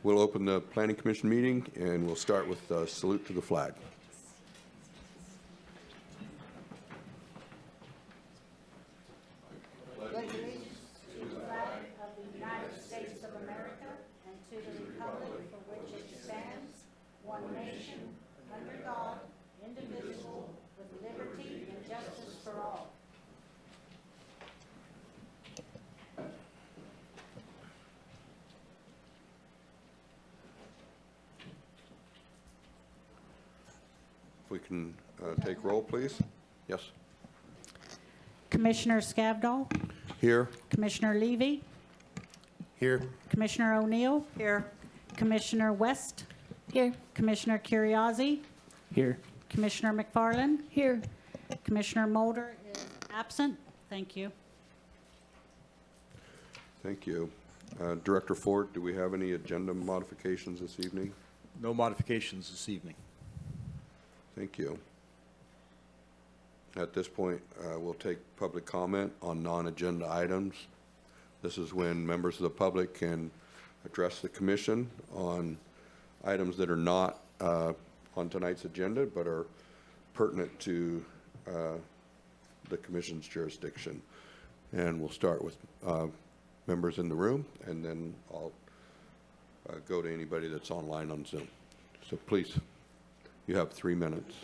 We'll open the Planning Commission meeting, and we'll start with a salute to the flag. Pledge allegiance to the flag of the United States of America and to the republic for which it stands, one nation, under God, indivisible, with liberty and justice for all. If we can take roll, please. Yes. Commissioner Scavdall, Here. Commissioner Levy, Here. Commissioner O'Neill. Here. Commissioner West. Here. Commissioner Curriasi. Here. Commissioner McFarland. Here. Commissioner Mulder is absent. Thank you. Thank you. Director Ford, do we have any agenda modifications this evening? No modifications this evening. Thank you. At this point, we'll take public comment on non-agenda items. This is when members of the public can address the commission on items that are not on tonight's agenda but are pertinent to the commission's jurisdiction. And we'll start with members in the room, and then I'll go to anybody that's online on Zoom. So please, you have 3 minutes.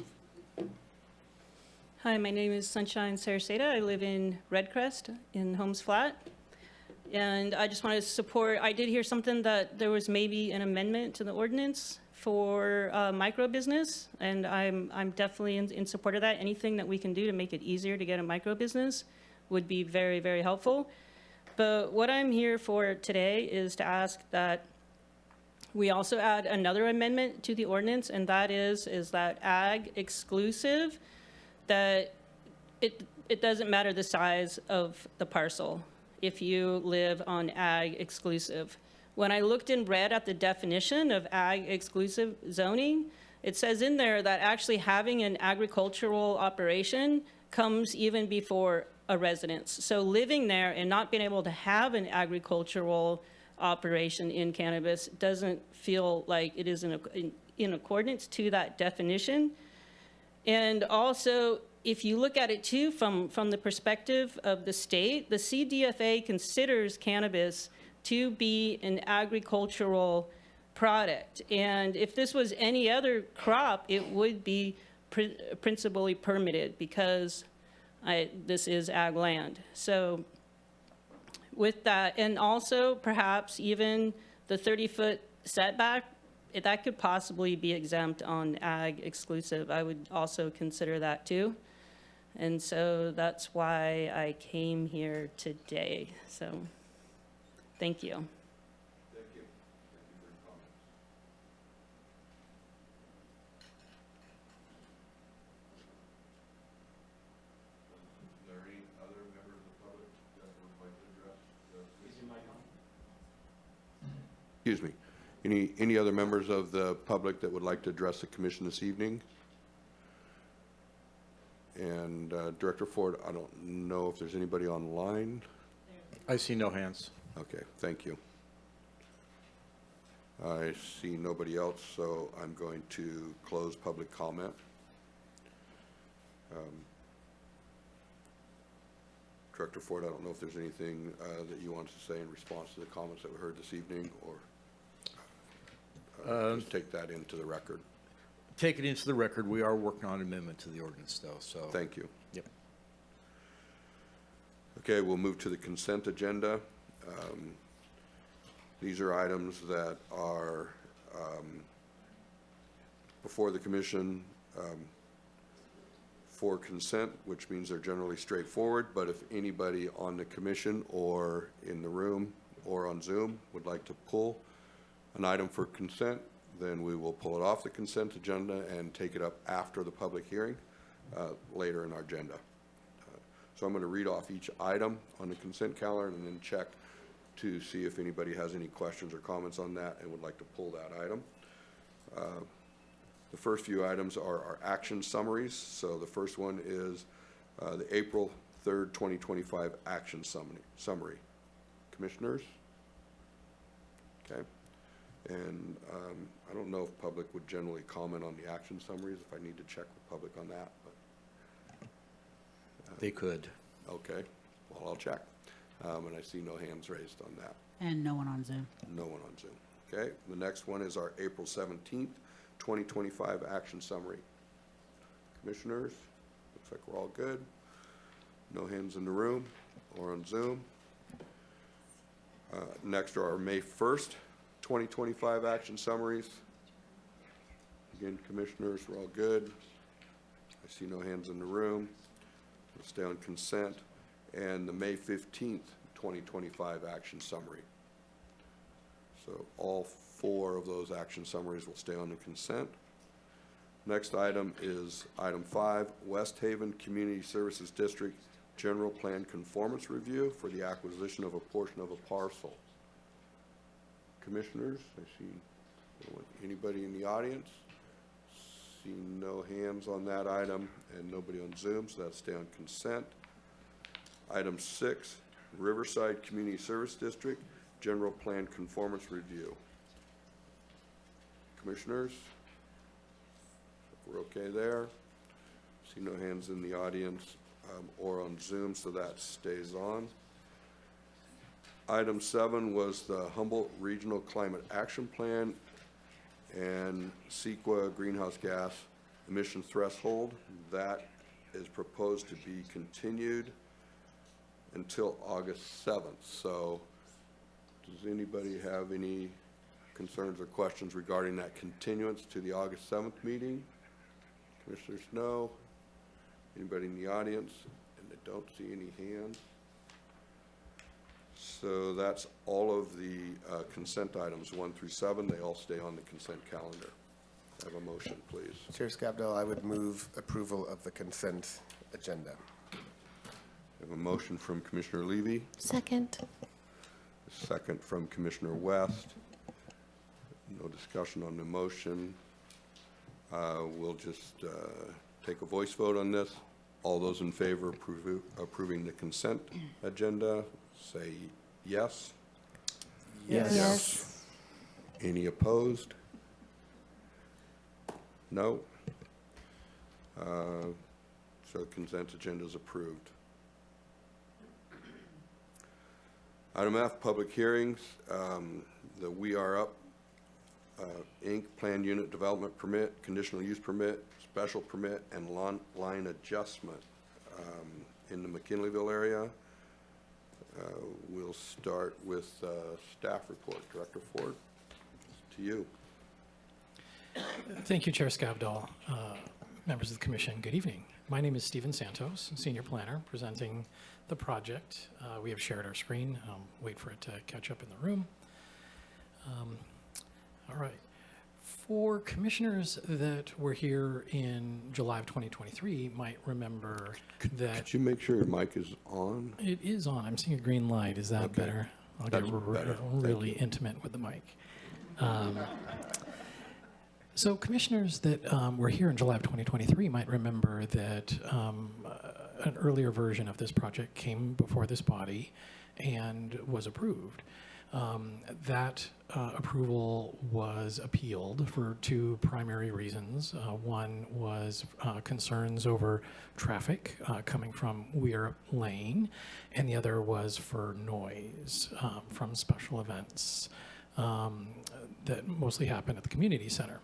Hi, my name is Sunshine Saraseta. I live in Redcrest in Holmes Flat. And I just wanted to support, I did hear something that there was maybe an amendment to the ordinance for micro business, and I'm definitely in support of that. Anything that we can do to make it easier to get a micro business would be very, very helpful. But what I'm here for today is to ask that we also add another amendment to the ordinance, and that is that ag exclusive, that it doesn't matter the size of the parcel if you live on ag exclusive. When I looked in red at the definition of ag exclusive zoning, it says in there that actually having an agricultural operation comes even before a residence. So living there and not being able to have an agricultural operation in cannabis doesn't feel like it is in accordance to that definition. And also, if you look at it too from the perspective of the state, the CDFA considers cannabis to be an agricultural product. And if this was any other crop, it would be principally permitted because this is ag land. So with that, and also perhaps even the 30-foot setback, that could possibly be exempt on ag exclusive. I would also consider that too. And so that's why I came here today. So thank you. Thank you. Thank you for your comments. Are there any other members of the public that would like to address Excuse me. Any other members of the public that would like to address the commission this evening? And Director Ford, I don't know if there's anybody online. I see no hands. Okay, thank you. I see nobody else, so I'm going to close public comment. Director Ford, I don't know if there's anything that you want to say in response to the comments that we heard this evening, or just take that into the record. Take it into the record. We are working on an amendment to the ordinance, though, so. Thank you. Yep. Okay, we'll move to the consent agenda. These are items that are before the commission for consent, which means they're generally straightforward, but if anybody on the commission or in the room or on Zoom would like to pull an item for consent, then we will pull it off the consent agenda and take it up after the public hearing later in our agenda. So I'm going to read off each item on the consent calendar and then check to see if anybody has any questions or comments on that and would like to pull that item. The first few items are our action summaries. So the first one is the April 3rd, 2025 action summary. Commissioners? Okay. And I don't know if public would generally comment on the action summaries, if I need to check with public on that, but, They could. okay, well, I'll check. And I see no hands raised on that. And no one on Zoom. No one on Zoom. Okay, the next one is our April 17th, 2025 action summary. Commissioners, looks like we're all good. No hands in the room or on Zoom. Next are our May 1st, 2025 action summaries. Again, commissioners, we're all good. I see no hands in the room. We'll stay on consent. And the May 15th, 2025 action summary. So all 4 of those action summaries will stay on the consent. Next item is item 5, West Haven Community Services District General Plan Conformance Review for the acquisition of a portion of a parcel. Commissioners, I see anybody in the audience? See no hands on that item and nobody on Zoom, so that'll stay on consent. Item 6, Riverside Community Service District General Plan Conformance Review. Commissioners, we're okay there. See no hands in the audience or on Zoom, so that stays on. Item 7 was the Humboldt Regional Climate Action Plan and CEQA greenhouse gas emission threshold. That is proposed to be continued until August 7th. So does anybody have any concerns or questions regarding that continuance to the August 7th meeting? Commissioners, no. Anybody in the audience? And I don't see any hands. So that's all of the consent items 1 through 7. They all stay on the consent calendar. I have a motion, please. Chair Scavdell, I would move approval of the consent agenda. I have a motion from Commissioner Levy, Second. a second from Commissioner West. No discussion on the motion. We'll just take a voice vote on this. All those in favor of approving the consent agenda, say yes. Yes. Any opposed? No? So consent agenda is approved. Item F, public hearings. The We Are Up, Inc. Planned Unit Development Permit, Conditional Use Permit, Special Permit, and Line Adjustment in the McKinleyville area. We'll start with staff report. Director Ford, to you. Thank you, Chair Scavdall. Members of the Commission, good evening. My name is Stephen Santos, Senior Planner, presenting the project. We have shared our screen. Wait for it to catch up in the room. All right. For commissioners that were here in July of 2023 might remember that... Could you make sure your mic is on? It is on. I'm seeing a green light. Is that Okay. better? I'll That's get better. really Thank you. intimate with the mic. So commissioners that were here in July of 2023 might remember that an earlier version of this project came before this body and was approved. That approval was appealed for 2 primary reasons. One was concerns over traffic coming from Weir Lane, and the other was for noise from special events that mostly happen at the community center.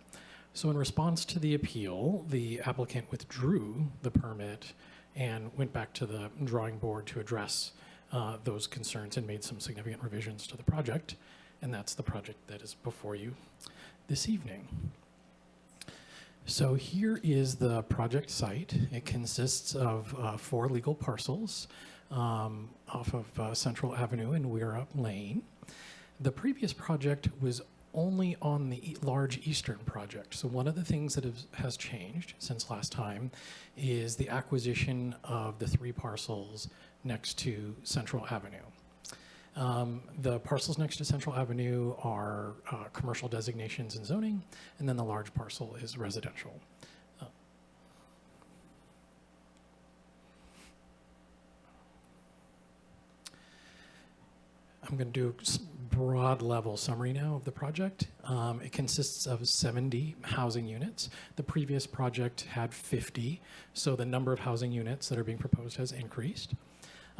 So in response to the appeal, the applicant withdrew the permit and went back to the drawing board to address those concerns and made some significant revisions to the project. And that's the project that is before you this evening. So here is the project site. It consists of 4 legal parcels off of Central Avenue and Weir Up Lane. The previous project was only on the large eastern project. So one of the things that has changed since last time is the acquisition of the 3 parcels next to Central Avenue. The parcels next to Central Avenue are commercial designations and zoning, and then the large parcel is residential. I'm going to do a broad level summary now of the project. It consists of 70 housing units. The previous project had 50, so the number of housing units that are being proposed has increased.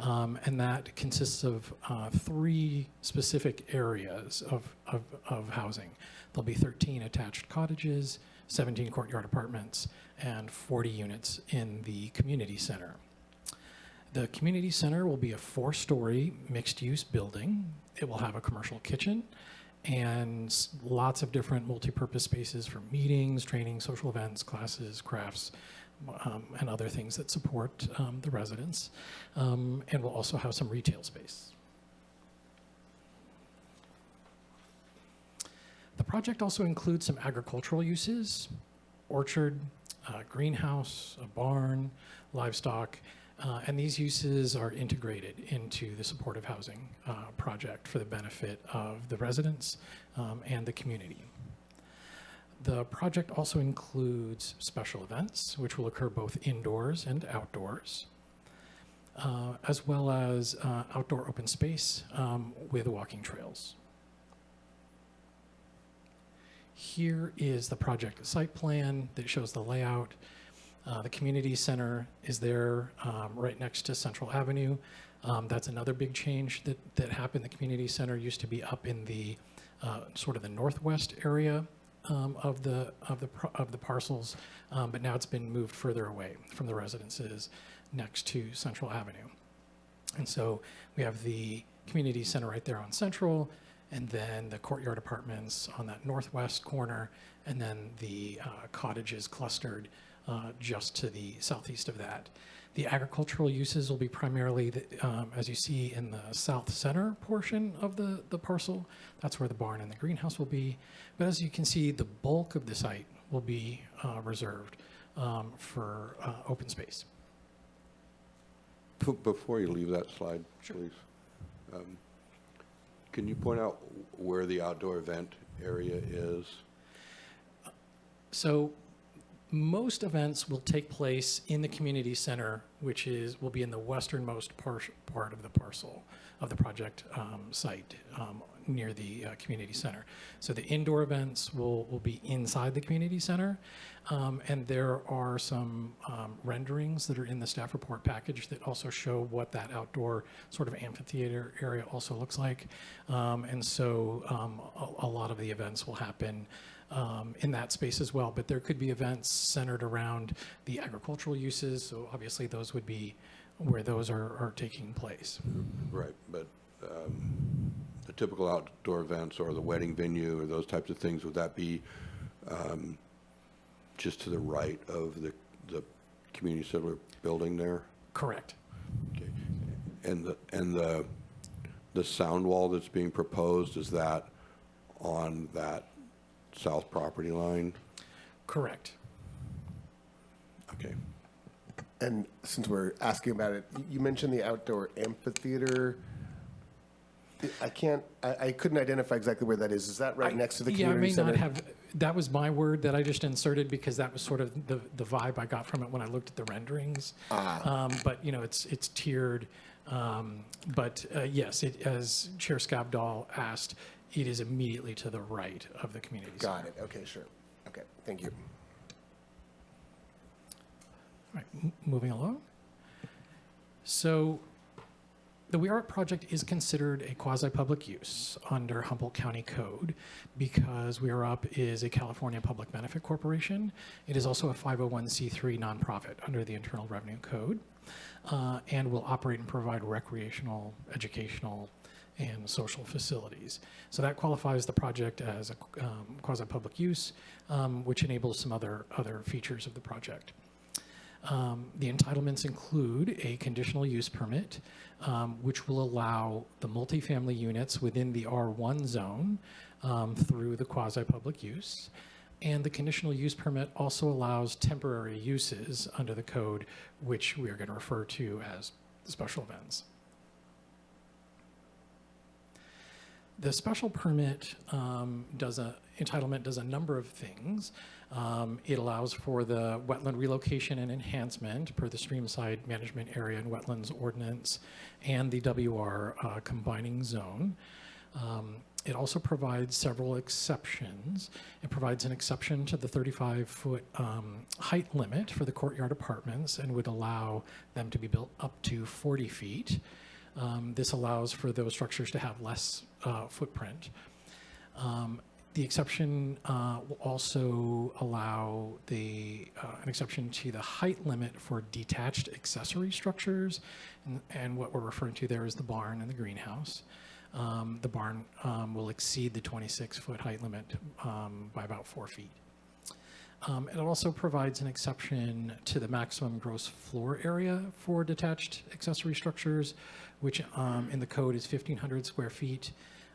And that consists of 3 specific areas of housing. There'll be 13 attached cottages, 17 courtyard apartments, and 40 units in the community center. The community center will be a 4-story mixed-use building. It will have a commercial kitchen and lots of different multi-purpose spaces for meetings, training, social events, classes, crafts, and other things that support the residents. And we'll also have some retail space. The project also includes some agricultural uses, orchard, greenhouse, a barn, livestock, and these uses are integrated into the supportive housing project for the benefit of the residents and the community. The project also includes special events, which will occur both indoors and outdoors, as well as outdoor open space with walking trails. Here is the project site plan that shows the layout. The community center is there right next to Central Avenue. That's another big change that happened. The community center used to be up in the sort of the northwest area of the parcels, but now it's been moved further away from the residences next to Central Avenue. And so we have the community center right there on Central, and then the courtyard apartments on that northwest corner, and then the cottages clustered just to the southeast of that. The agricultural uses will be primarily, as you see in the south center portion of the parcel. That's where the barn and the greenhouse will be. But as you can see, the bulk of the site will be reserved for open space. Before you leave that slide, please, can you point out where the outdoor event area is? So most events will take place in the community center, which will be in the westernmost part of the parcel of the project site near the community center. So the indoor events will be inside the community center, and there are some renderings that are in the staff report package that also show what that outdoor sort of amphitheater area also looks like. And so a lot of the events will happen in that space as well, but there could be events centered around the agricultural uses, so obviously those would be where those are taking place. Right, but the typical outdoor events or the wedding venue or those types of things, would that be just to the right of the community center building there? Correct. Okay. And the sound wall that's being proposed, is that on that south property line? Correct. Okay. And since we're asking about it, you mentioned the outdoor amphitheater. I couldn't identify exactly where that is. Is that right next to the community Yeah, I center? may not have, that was my word that I just inserted because that was sort of the vibe I got from it when I looked at the renderings. But, you know, it's tiered. But yes, as Chair Skavdal asked, it is immediately to the right of the community center. Got it. Okay, sure. Okay, thank you. All right, moving along. So the We Are Up project is considered a quasi-public use under Humboldt County Code because We Are Up is a California public benefit corporation. It is also a 501c3 nonprofit under the Internal Revenue Code and will operate and provide recreational, educational, and social facilities. So that qualifies the project as a quasi-public use, which enables some other features of the project. The entitlements include a conditional use permit, which will allow the multifamily units within the R1 zone through the quasi-public use. And the conditional use permit also allows temporary uses under the code, which we are going to refer to as special events. The special permit entitlement does a number of things. It allows for the wetland relocation and enhancement per the Streamside Management Area and Wetlands Ordinance and the WR combining zone. It also provides several exceptions. It provides an exception to the 35-foot height limit for the courtyard apartments and would allow them to be built up to 40 feet. This allows for those structures to have less footprint. The exception will also allow an exception to the height limit for detached accessory structures, and what we're referring to there is the barn and the greenhouse. The barn will exceed the 26-foot height limit by about 4 feet. It also provides an exception to the maximum gross floor area for detached accessory structures, which in the code is 1,500 square feet.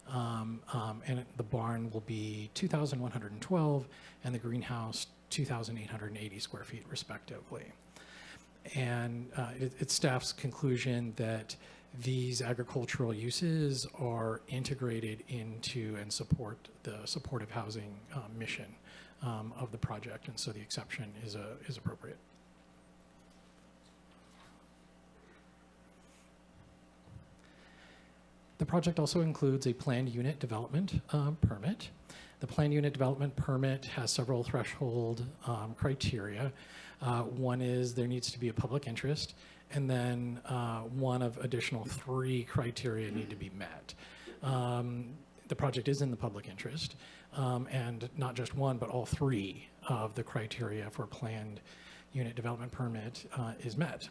And the barn will be 2,112, and the greenhouse 2,880 square feet, respectively. And it's staff's conclusion that these agricultural uses are integrated into and support the supportive housing mission of the project, and so the exception is appropriate. The project also includes a planned unit development permit. The planned unit development permit has several threshold criteria. One is there needs to be a public interest, and then one of additional 3 criteria need to be met. The project is in the public interest, and not just one, but all 3 of the criteria for planned unit development permit is met.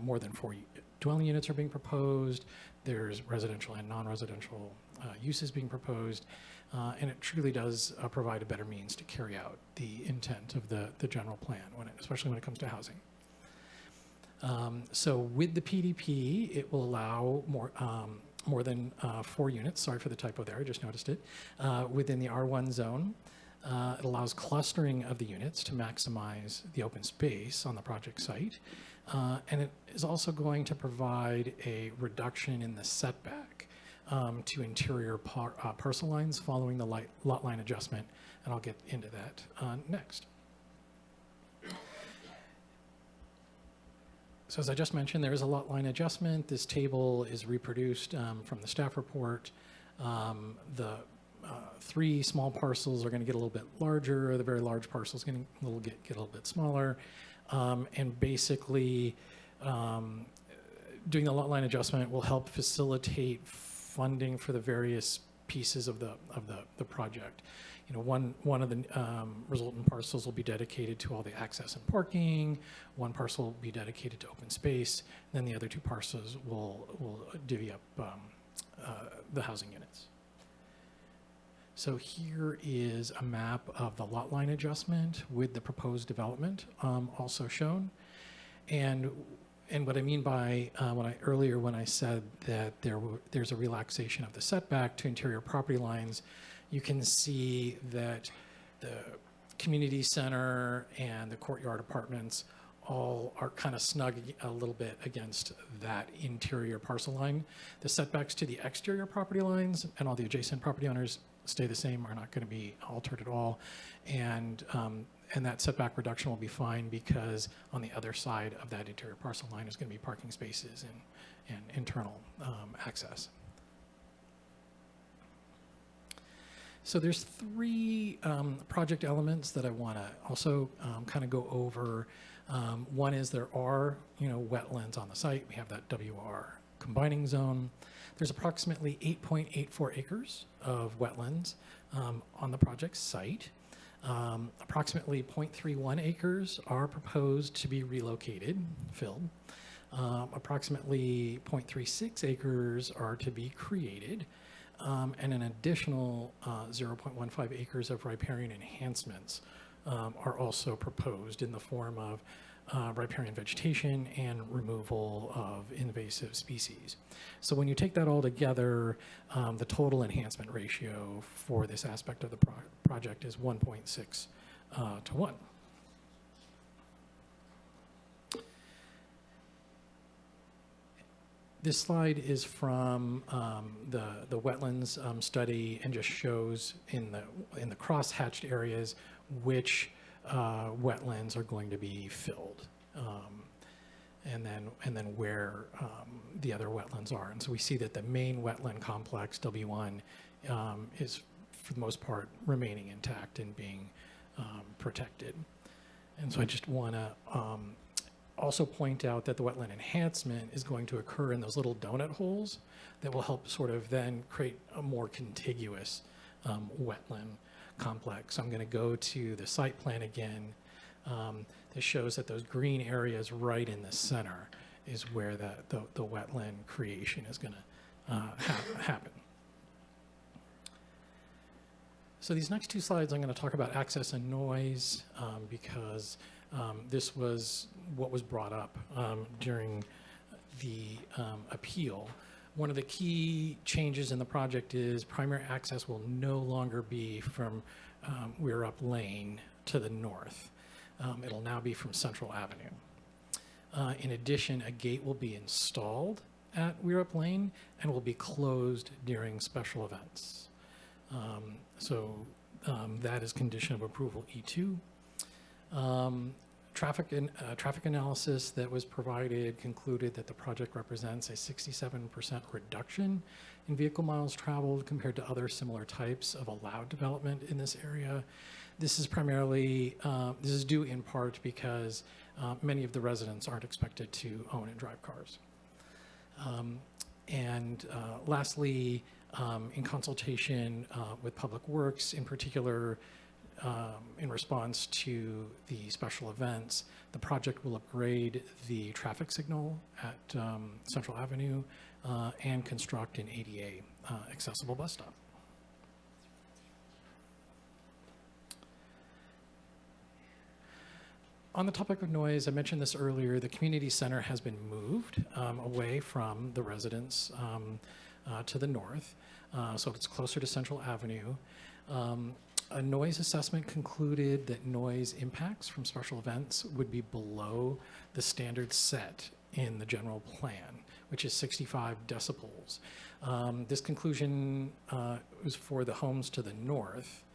More than 4 dwelling units are being proposed. There's residential and non-residential uses being proposed, and it truly does provide a better means to carry out the intent of the general plan, especially when it comes to housing. So with the PDP, it will allow more than 4 units, sorry for the typo there, I just noticed it, within the R1 zone. It allows clustering of the units to maximize the open space on the project site. And it is also going to provide a reduction in the setback to interior parcel lines following the lot line adjustment, and I'll get into that next. So as I just mentioned, there is a lot line adjustment. This table is reproduced from the staff report. The 3 small parcels are going to get a little bit larger. The very large parcel is going to get a little bit smaller. And basically, doing the lot line adjustment will help facilitate funding for the various pieces of the project. You know, one of the resultant parcels will be dedicated to all the access and parking. One parcel will be dedicated to open space. And then the other 2 parcels will divvy up the housing units. So here is a map of the lot line adjustment with the proposed development also shown. And what I mean by earlier when I said that there's a relaxation of the setback to interior property lines, you can see that the community center and the courtyard apartments all are kind of snug a little bit against that interior parcel line. The setbacks to the exterior property lines and all the adjacent property owners stay the same, are not going to be altered at all. And that setback reduction will be fine because on the other side of that interior parcel line is going to be parking spaces and internal access. So there's 3 project elements that I want to also kind of go over. One is there are, wetlands on the site. We have that WR combining zone. There's approximately 8.84 acres of wetlands on the project site. Approximately 0.31 acres are proposed to be relocated, filled. Approximately 0.36 acres are to be created, and an additional 0.15 acres of riparian enhancements are also proposed in the form of riparian vegetation and removal of invasive species. So when you take that all together, the total enhancement ratio for this aspect of the project is 1.6 to 1. This slide is from the wetlands study and just shows in the cross-hatched areas which wetlands are going to be filled, and then where the other wetlands are. And so we see that the main wetland complex, W1, is, for the most part, remaining intact and being protected. And so I just want to also point out that the wetland enhancement is going to occur in those little donut holes that will help sort of then create a more contiguous wetland complex. I'm going to go to the site plan again. This shows that those green areas right in the center is where the wetland creation is going to happen. So these next two slides, I'm going to talk about access and noise because this was what was brought up during the appeal. One of the key changes in the project is primary access will no longer be from Weir Up Lane to the north. It'll now be from Central Avenue. In addition, a gate will be installed at Weir Up Lane and will be closed during special events. That is condition of approval E2. Traffic analysis that was provided concluded that the project represents a 67% reduction in vehicle miles traveled compared to other similar types of allowed development in this area. This is primarily, this is due in part because many of the residents aren't expected to own and drive cars. Lastly, in consultation with Public Works, in particular, in response to the special events, the project will upgrade the traffic signal at Central Avenue and construct an ADA accessible bus stop. On the topic of noise, I mentioned this earlier, the community center has been moved away from the residents to the north, so it's closer to Central Avenue. A noise assessment concluded that noise impacts from special events would be below the standard set in the general plan, which is 65 decibels. This conclusion was for the homes to the north,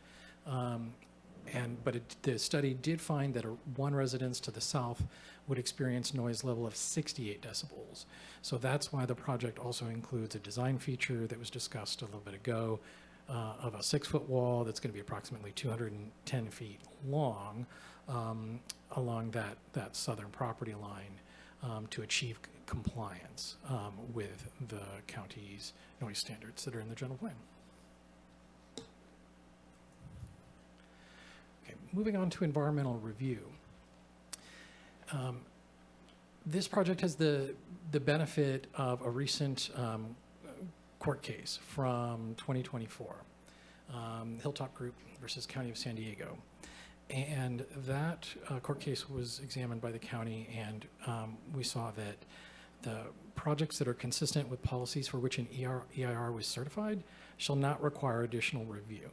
but the study did find that one residence to the south would experience noise level of 68 decibels. So that's why the project also includes a design feature that was discussed a little bit ago, of a 6-foot wall that's going to be approximately 210 feet long along that southern property line to achieve compliance with the county's noise standards that are in the general plan. Okay, moving on to environmental review. This project has the benefit of a recent court case from 2024, Hilltop Group versus County of San Diego. And that court case was examined by the county, and we saw that the projects that are consistent with policies for which an EIR was certified shall not require additional review.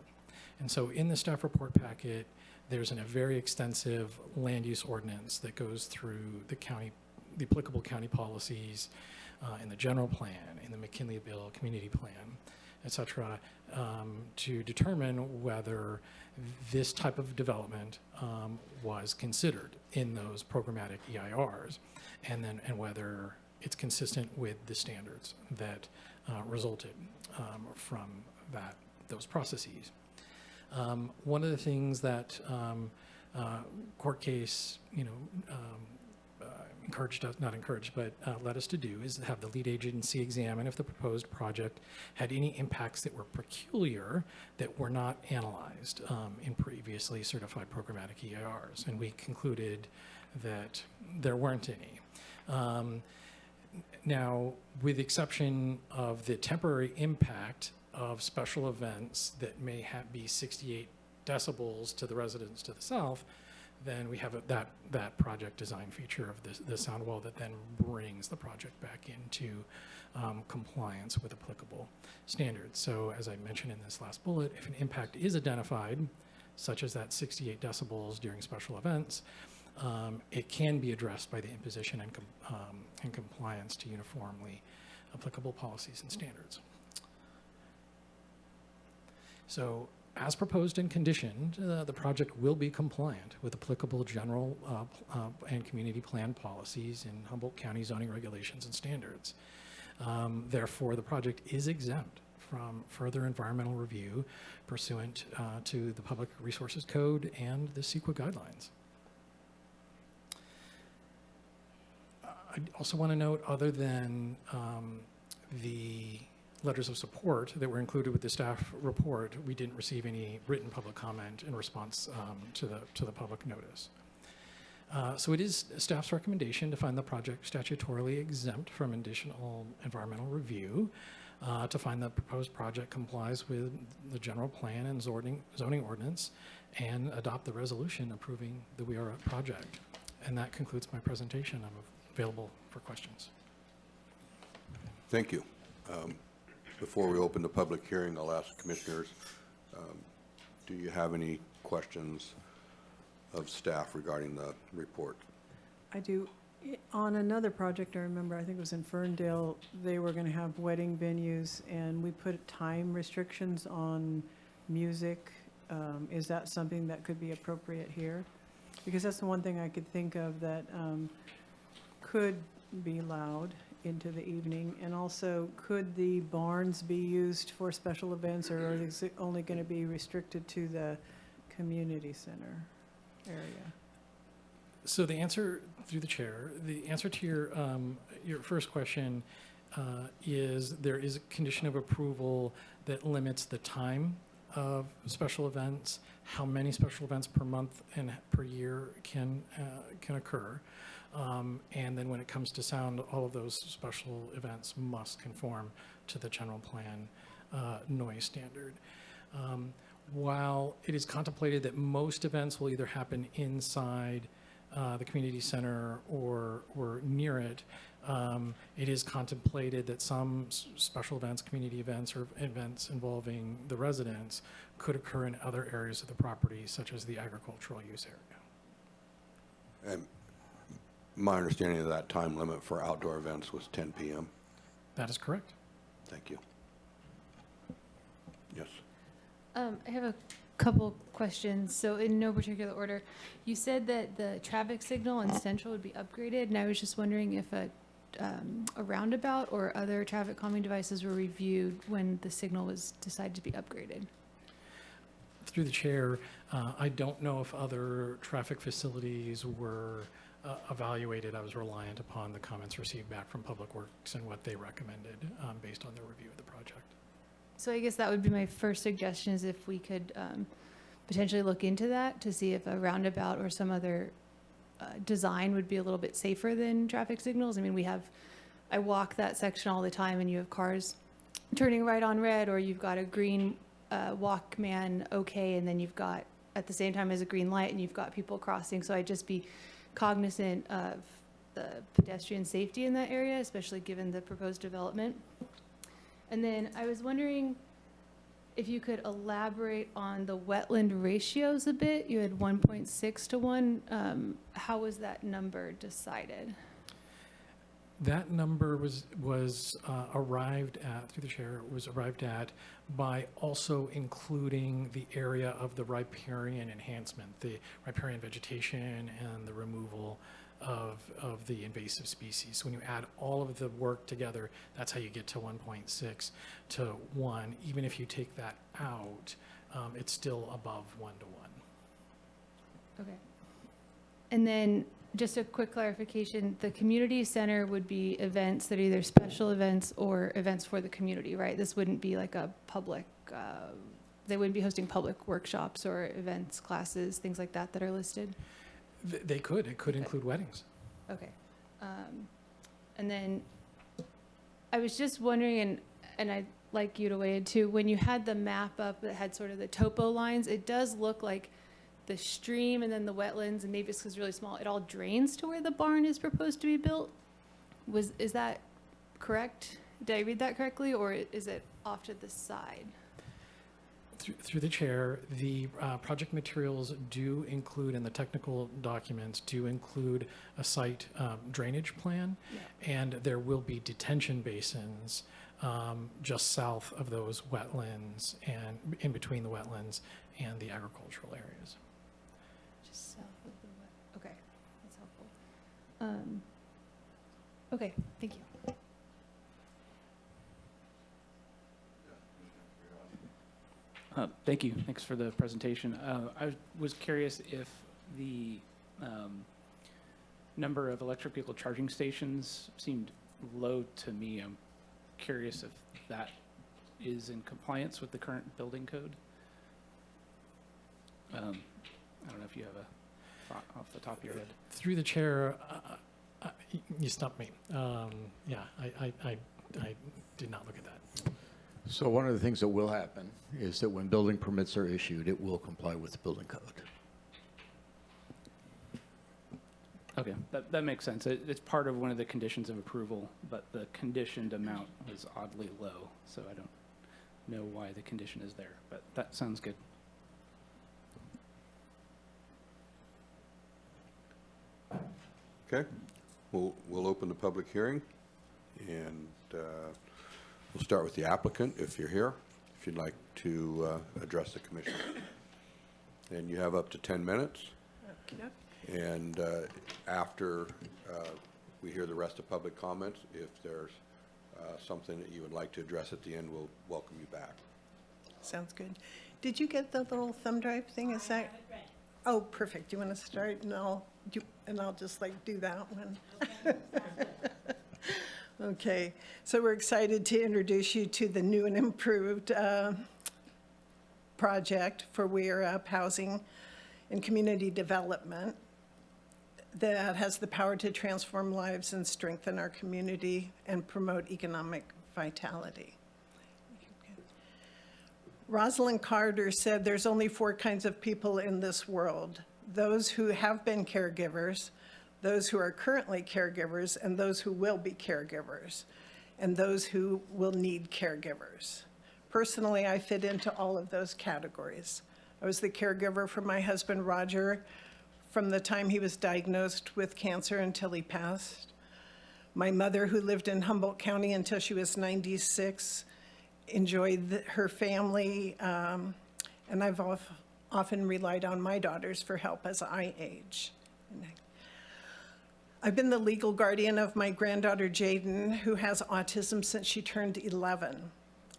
And so in the staff report packet, there's a very extensive land use ordinance that goes through the applicable county policies, in the general plan, in the McKinleyville community plan, et cetera, to determine whether this type of development was considered in those programmatic EIRs, and whether it's consistent with the standards that resulted from those processes. One of the things that court case, encouraged us, not encouraged, but led us to do is have the lead agency examine if the proposed project had any impacts that were peculiar that were not analyzed in previously certified programmatic EIRs. And we concluded that there weren't any. Now, with the exception of the temporary impact of special events that may be 68 decibels to the residents to the south, then we have that project design feature of the sound wall that then brings the project back into compliance with applicable standards. So as I mentioned in this last bullet, if an impact is identified, such as that 68 decibels during special events, it can be addressed by the imposition and compliance to uniformly applicable policies and standards. So, as proposed and conditioned, the project will be compliant with applicable general and community plan policies in Humboldt County zoning regulations and standards. Therefore, the project is exempt from further environmental review pursuant to the Public Resources Code and the CEQA guidelines. I also want to note, other than the letters of support that were included with the staff report, we didn't receive any written public comment in response to the public notice. So it is staff's recommendation to find the project statutorily exempt from additional environmental review, to find the proposed project complies with the general plan and zoning ordinance, and adopt the resolution approving the We Are Up project. And that concludes my presentation. I'm available for questions. Thank you. Before we open the public hearing, I'll ask commissioners, do you have any questions of staff regarding the report? I do. On another project, I remember, I think it was in Ferndale, they were going to have wedding venues, and we put time restrictions on music. Is that something that could be appropriate here? Because that's the one thing I could think of that could be loud into the evening. And also, could the barns be used for special events, or is it only going to be restricted to the community center area? So the answer, through the chair, the answer to your first question is there is a condition of approval that limits the time of special events, how many special events per month and per year can occur. And then when it comes to sound, all of those special events must conform to the general plan noise standard. While it is contemplated that most events will either happen inside the community center or near it, it is contemplated that some special events, community events, or events involving the residents could occur in other areas of the property, such as the agricultural use area. And my understanding of that time limit for outdoor events was 10 p.m. That is correct. Thank you. Yes. I have a couple questions. So in no particular order, you said that the traffic signal on Central would be upgraded, and I was just wondering if a roundabout or other traffic calming devices were reviewed when the signal was decided to be upgraded. Through the chair, I don't know if other traffic facilities were evaluated. I was reliant upon the comments received back from Public Works and what they recommended based on their review of the project. So I guess that would be my first suggestion, is if we could potentially look into that to see if a roundabout or some other design would be a little bit safer than traffic signals. I mean, I walk that section all the time, and you have cars turning right on red, or you've got a green walkman, okay, and then you've got, at the same time as a green light, and you've got people crossing. So I'd just be cognizant of the pedestrian safety in that area, especially given the proposed development. And then I was wondering if you could elaborate on the wetland ratios a bit. You had 1.6 to 1. How was that number decided? That number was arrived at, through the chair, was arrived at by also including the area of the riparian enhancement, the riparian vegetation and the removal of the invasive species. So when you add all of the work together, that's how you get to 1.6 to 1. Even if you take that out, it's still above 1 to 1. Okay. And then just a quick clarification, the community center would be events that are either special events or events for the community, right? This wouldn't be like a public, they wouldn't be hosting public workshops or events, classes, things like that that are listed? They could. It could include weddings. Okay. And then I was just wondering, and I'd like you to weigh in too, when you had the map up that had sort of the topo lines, it does look like the stream and then the wetlands, and maybe it's because it's really small, it all drains to where the barn is proposed to be built. Is that correct? Did I read that correctly, or is it off to the side? Through the chair, the project materials do include, and the technical documents do include, a site drainage plan, and there will be detention basins just south of those wetlands and in between the wetlands and the agricultural areas. Just south of the wet. Okay, that's helpful. Okay, thank you. Thank you. Thanks for the presentation. I was curious if the number of electric vehicle charging stations seemed low to me. I'm curious if that is in compliance with the current building code. I don't know if you have a thought off the top of your head. Through the chair, you stumped me. Yeah, I did not look at that. So one of the things that will happen is that when building permits are issued, it will comply with the building code. Okay, that makes sense. It's part of one of the conditions of approval, but the conditioned amount was oddly low, so I don't know why the condition is there, but that sounds good. Okay, we'll open the public hearing, and we'll start with the applicant, if you're here, if you'd like to address the commission. And you have up to 10 minutes. And after we hear the rest of public comments, if there's something that you would like to address at the end, we'll welcome you back. Sounds good. Did you get the little thumb drive thing? Is that? Oh, perfect. You want to start, and I'll just like do that one. Okay. So we're excited to introduce you to the new and improved project for Weir Up Housing and Community Development that has the power to transform lives and strengthen our community and promote economic vitality. Rosalind Carter said there's only 4 kinds of people in this world: those who have been caregivers, those who are currently caregivers, and those who will be caregivers, and those who will need caregivers. Personally, I fit into all of those categories. I was the caregiver for my husband, Roger, from the time he was diagnosed with cancer until he passed. My mother, who lived in Humboldt County until she was 96, enjoyed her family, and I've often relied on my daughters for help as I age. I've been the legal guardian of my granddaughter, Jaden, who has autism since she turned 11.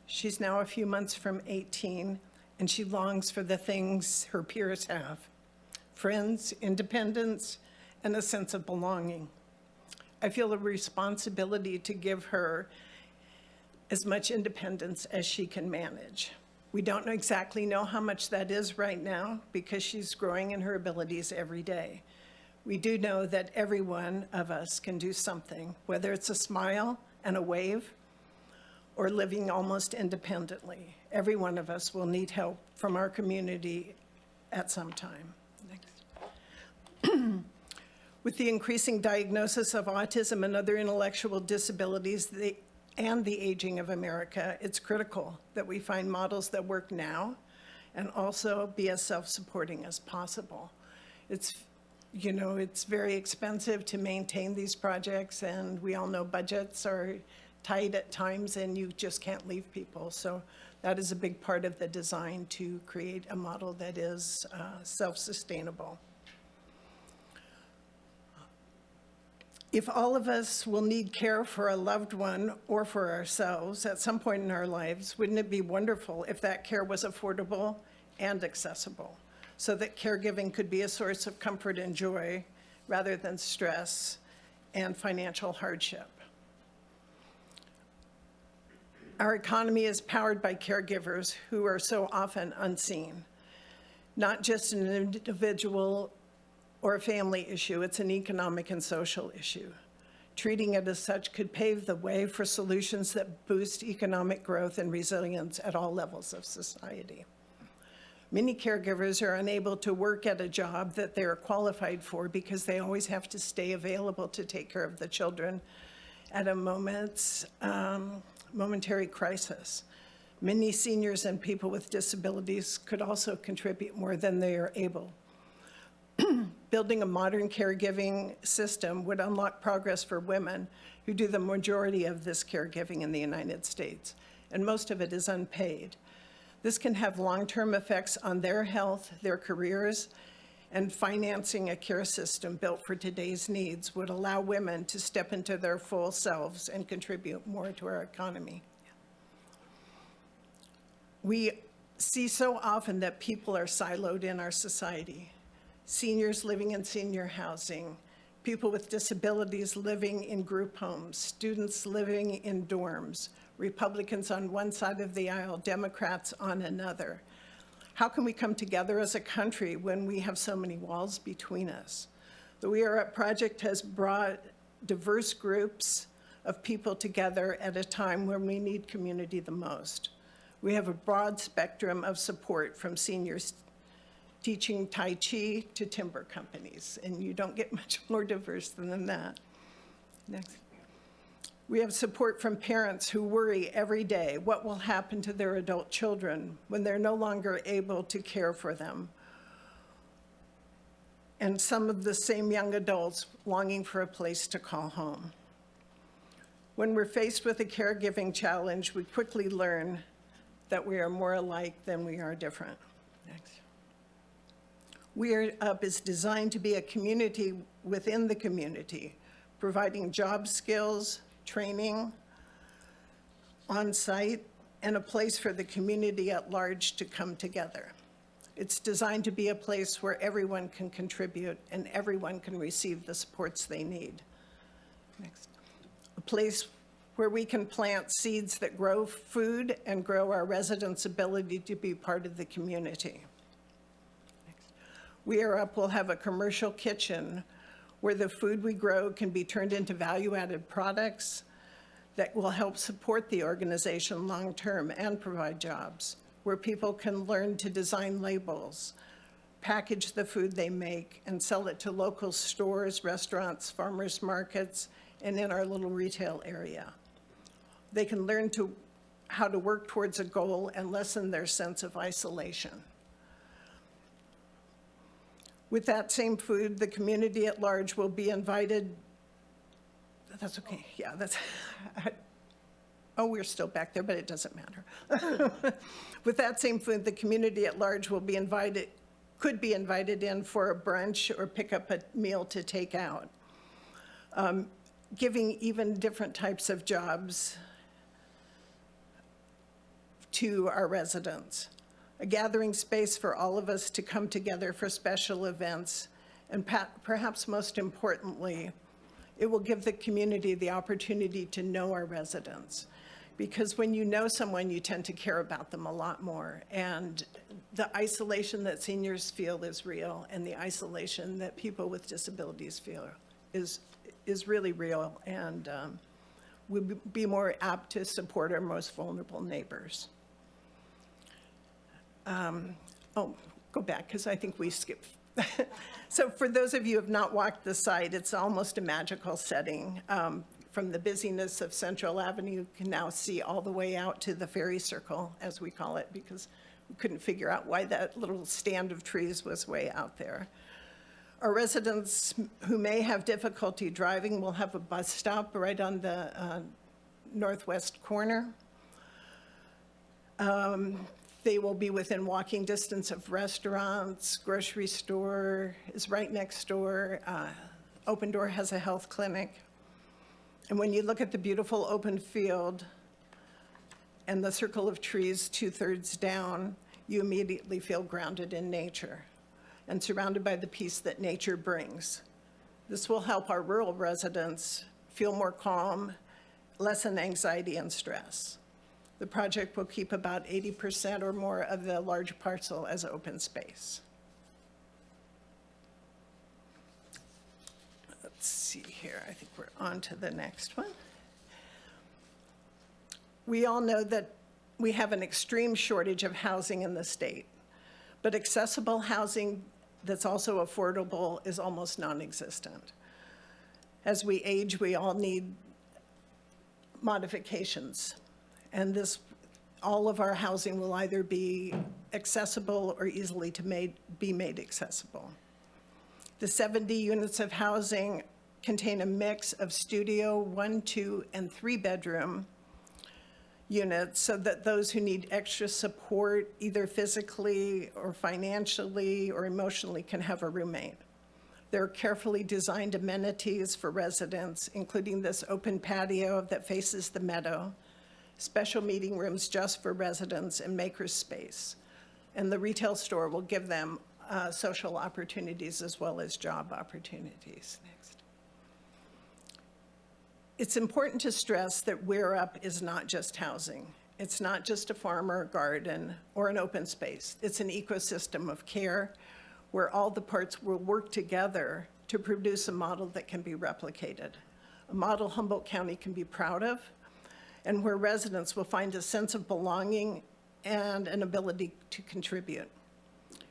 She's now a few months from 18, and she longs for the things her peers have: friends, independence, and a sense of belonging. I feel a responsibility to give her as much independence as she can manage. We don't exactly know how much that is right now because she's growing in her abilities every day. We do know that every one of us can do something, whether it's a smile and a wave or living almost independently. Every one of us will need help from our community at some time. Next. With the increasing diagnosis of autism and other intellectual disabilities and the aging of America, it's critical that we find models that work now and also be as self-supporting as possible. It's very expensive to maintain these projects, and we all know budgets are tight at times and you just can't leave people. So that is a big part of the design, to create a model that is self-sustainable. If all of us will need care for a loved one or for ourselves at some point in our lives, wouldn't it be wonderful if that care was affordable and accessible, so that caregiving could be a source of comfort and joy rather than stress and financial hardship? Our economy is powered by caregivers who are so often unseen. Not just an individual or a family issue, it's an economic and social issue. Treating it as such could pave the way for solutions that boost economic growth and resilience at all levels of society. Many caregivers are unable to work at a job that they are qualified for because they always have to stay available to take care of the children at a momentary crisis. Many seniors and people with disabilities could also contribute more than they are able. Building a modern caregiving system would unlock progress for women who do the majority of this caregiving in the United States, and most of it is unpaid. This can have long-term effects on their health, their careers, and financing a care system built for today's needs would allow women to step into their full selves and contribute more to our economy. We see so often that people are siloed in our society. Seniors living in senior housing, people with disabilities living in group homes, students living in dorms, Republicans on one side of the aisle, Democrats on another. How can we come together as a country when we have so many walls between us? The We Are Up project has brought diverse groups of people together at a time when we need community the most. We have a broad spectrum of support from seniors teaching Tai Chi to timber companies, and you don't get much more diverse than that. Next. We have support from parents who worry every day what will happen to their adult children when they're no longer able to care for them. And some of the same young adults longing for a place to call home. When we're faced with a caregiving challenge, we quickly learn that we are more alike than we are different. Next. We Are Up is designed to be a community within the community, providing job skills, training on site, and a place for the community at large to come together. It's designed to be a place where everyone can contribute and everyone can receive the supports they need. Next. A place where we can plant seeds that grow food and grow our residents' ability to be part of the community. Next. We Are Up will have a commercial kitchen where the food we grow can be turned into value-added products that will help support the organization long-term and provide jobs, where people can learn to design labels, package the food they make, and sell it to local stores, restaurants, farmers markets, and in our little retail area. They can learn how to work towards a goal and lessen their sense of isolation. With that same food, the community at large will be invited. That's okay, yeah, that's, oh, we're still back there, but it doesn't matter. With that same food, the community at large will be invited, could be invited in for a brunch or pick up a meal to take out. Giving even different types of jobs to our residents. A gathering space for all of us to come together for special events, and perhaps most importantly, it will give the community the opportunity to know our residents. Because when you know someone, you tend to care about them a lot more. And the isolation that seniors feel is real, and the isolation that people with disabilities feel is really real, and we'd be more apt to support our most vulnerable neighbors. Oh, go back, because I think we skipped. So for those of you who have not walked the site, it's almost a magical setting. From the busyness of Central Avenue, you can now see all the way out to the ferry circle, as we call it, because we couldn't figure out why that little stand of trees was way out there. Our residents who may have difficulty driving will have a bus stop right on the northwest corner. They will be within walking distance of restaurants, grocery store is right next door. Open Door has a health clinic. And when you look at the beautiful open field and the circle of trees 2/3 down, you immediately feel grounded in nature and surrounded by the peace that nature brings. This will help our rural residents feel more calm, lessen anxiety and stress. The project will keep about 80% or more of the large parcel as open space. Let's see here, I think we're on to the next one. We all know that we have an extreme shortage of housing in the state, but accessible housing that's also affordable is almost non-existent. As we age, we all need modifications. And all of our housing will either be accessible or easily be made accessible. The 70 units of housing contain a mix of studio, 1, 2, and 3 bedroom units so that those who need extra support, either physically or financially or emotionally, can have a roommate. There are carefully designed amenities for residents, including this open patio that faces the meadow, special meeting rooms just for residents, and maker space. And the retail store will give them social opportunities as well as job opportunities. Next. It's important to stress that We're Up is not just housing. It's not just a farm or a garden or an open space. It's an ecosystem of care where all the parts will work together to produce a model that can be replicated, a model Humboldt County can be proud of, and where residents will find a sense of belonging and an ability to contribute.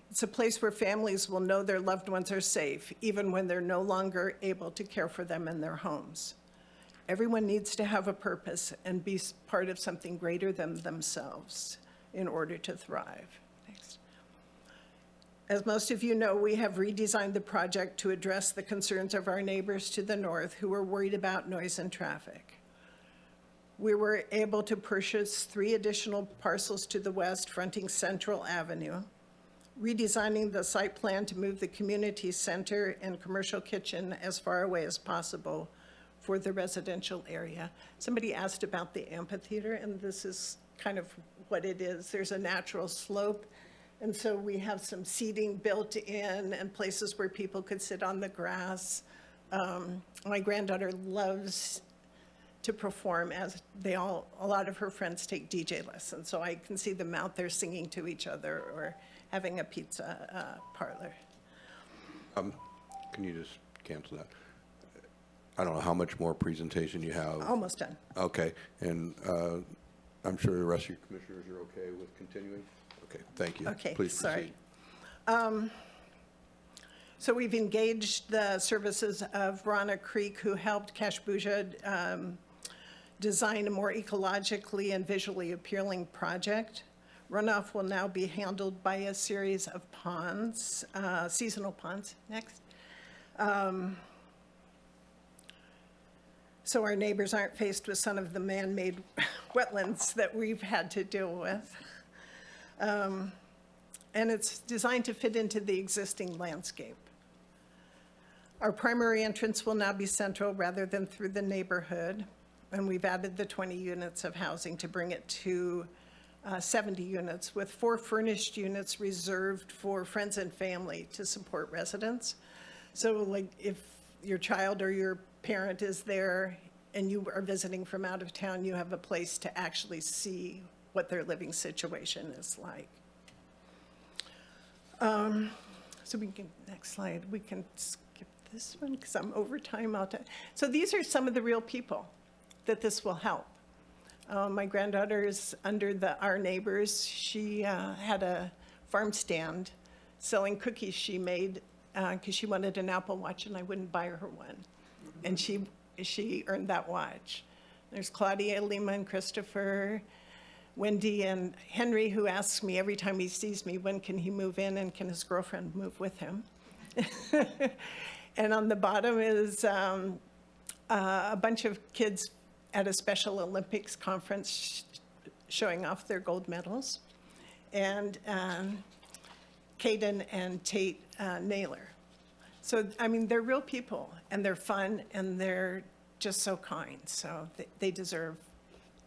It's a place where families will know their loved ones are safe, even when they're no longer able to care for them in their homes. Everyone needs to have a purpose and be part of something greater than themselves in order to thrive. Next. As most of you know, we have redesigned the project to address the concerns of our neighbors to the north who are worried about noise and traffic. We were able to purchase 3 additional parcels to the west fronting Central Avenue, redesigning the site plan to move the community center and commercial kitchen as far away as possible for the residential area. Somebody asked about the amphitheater, and this is kind of what it is. There's a natural slope, and so we have some seating built in and places where people could sit on the grass. My granddaughter loves to perform, as a lot of her friends take DJ lessons, so I can see them out there singing to each other or having a pizza parlor. Can you just cancel that? I don't know how much more presentation you have. Almost done. Okay, and I'm sure the rest of your commissioners are okay with continuing? Okay, thank you. Okay, Please sorry. proceed. So we've engaged the services of Rana Creek, who helped Kashbuja design a more ecologically and visually appealing project. Runoff will now be handled by a series of ponds, seasonal ponds. Next. So our neighbors aren't faced with some of the man-made wetlands that we've had to deal with. And it's designed to fit into the existing landscape. Our primary entrance will now be central rather than through the neighborhood, and we've added the 20 units of housing to bring it to 70 units, with 4 furnished units reserved for friends and family to support residents. So like if your child or your parent is there and you are visiting from out of town, you have a place to actually see what their living situation is like. So we can, next slide, we can skip this one because I'm over time. So these are some of the real people that this will help. My granddaughter is under our neighbors. She had a farm stand selling cookies she made because she wanted an Apple Watch and I wouldn't buy her one. And she earned that watch. There's Claudia, Lima, and Christopher, Wendy, and Henry, who asks me every time he sees me, when can he move in and can his girlfriend move with him? And on the bottom is a bunch of kids at a Special Olympics conference showing off their gold medals. And Caden and Tate Naylor. So, I mean, they're real people, and they're fun, and they're just so kind. So they deserve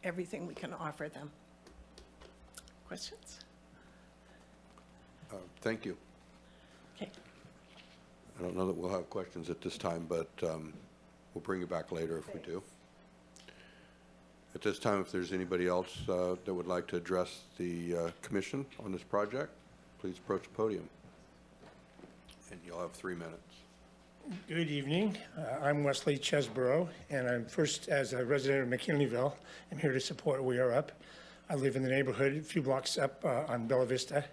everything we can offer them. Questions? Thank you. Okay. I don't know that we'll have questions at this time, but we'll bring you back later if we do. At this time, if there's anybody else that would like to address the commission on this project, please approach the podium. And you'll have 3 minutes. Good evening. I'm Wesley Chesborough, and I'm first, as a resident of McKinleyville, I'm here to support We Are Up. I live in the neighborhood a few blocks up on Bella Vista,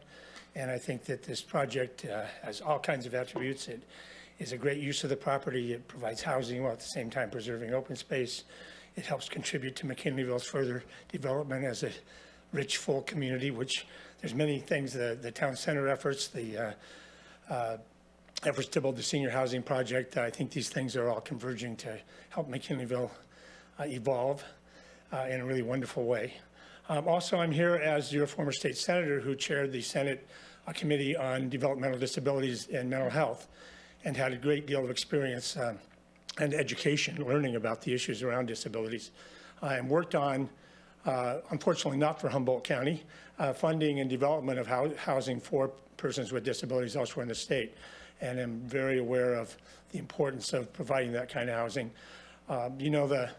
and I think that this project has all kinds of attributes. It is a great use of the property. It provides housing while at the same time preserving open space. It helps contribute to McKinleyville's further development as a rich, full community, which there's many things, the town center efforts, the efforts to build the senior housing project. I think these things are all converging to help McKinleyville evolve in a really wonderful way. Also, I'm here as your former state senator who chaired the Senate Committee on Developmental Disabilities and Mental Health and had a great deal of experience and education learning about the issues around disabilities and worked on unfortunately not for Humboldt County, funding and development of housing for persons with disabilities elsewhere in the state. And I'm very aware of the importance of providing that kind of housing. You know, the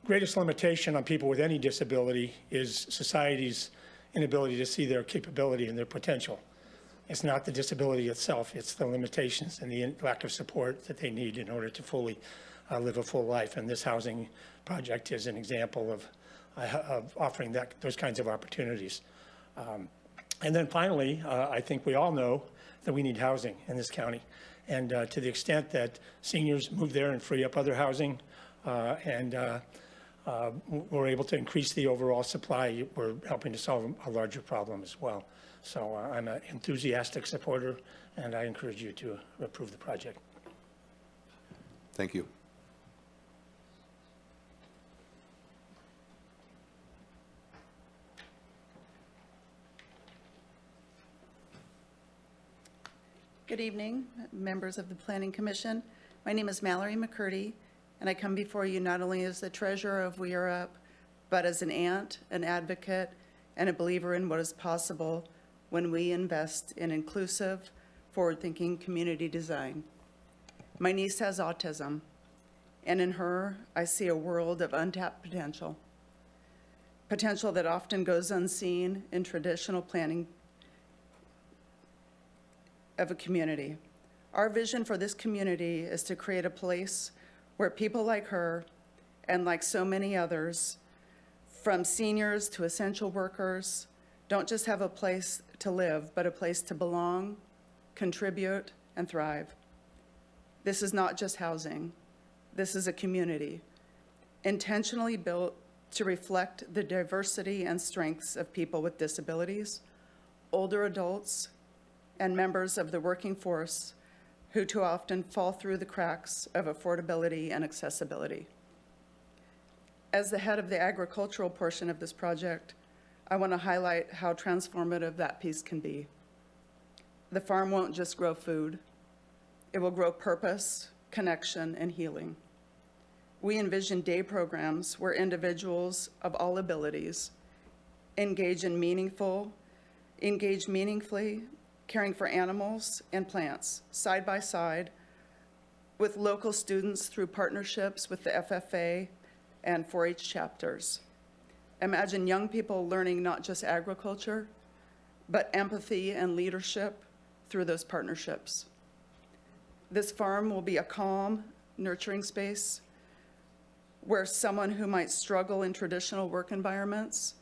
greatest limitation on people with any disability is society's inability to see their capability and their potential. It's not the disability itself, it's the limitations and the lack of support that they need in order to fully live a full life. And this housing project is an example of offering those kinds of opportunities. And then finally, I think we all know that we need housing in this county. And to the extent that seniors move there and free up other housing, and we're able to increase the overall supply, we're helping to solve a larger problem as well. So I'm an enthusiastic supporter, and I encourage you to approve the project. Thank you. Good evening, members of the Planning Commission. My name is Mallory McCurdy, and I come before you not only as the treasurer of We Are Up, but as an aunt, an advocate, and a believer in what is possible when we invest in inclusive, forward-thinking community design. My niece has autism, and in her, I see a world of untapped potential. Potential that often goes unseen in traditional planning of a community. Our vision for this community is to create a place where people like her and like so many others, from seniors to essential workers, don't just have a place to live, but a place to belong, contribute, and thrive. This is not just housing. This is a community intentionally built to reflect the diversity and strengths of people with disabilities, older adults, and members of the working force who too often fall through the cracks of affordability and accessibility. As the head of the agricultural portion of this project, I want to highlight how transformative that piece can be. The farm won't just grow food. It will grow purpose, connection, and healing. We envision day programs where individuals of all abilities engage meaningfully, caring for animals and plants side by side with local students through partnerships with the FFA and 4-H chapters. Imagine young people learning not just agriculture, but empathy and leadership through those partnerships. This farm will be a calm, nurturing space where someone who might struggle in traditional work environments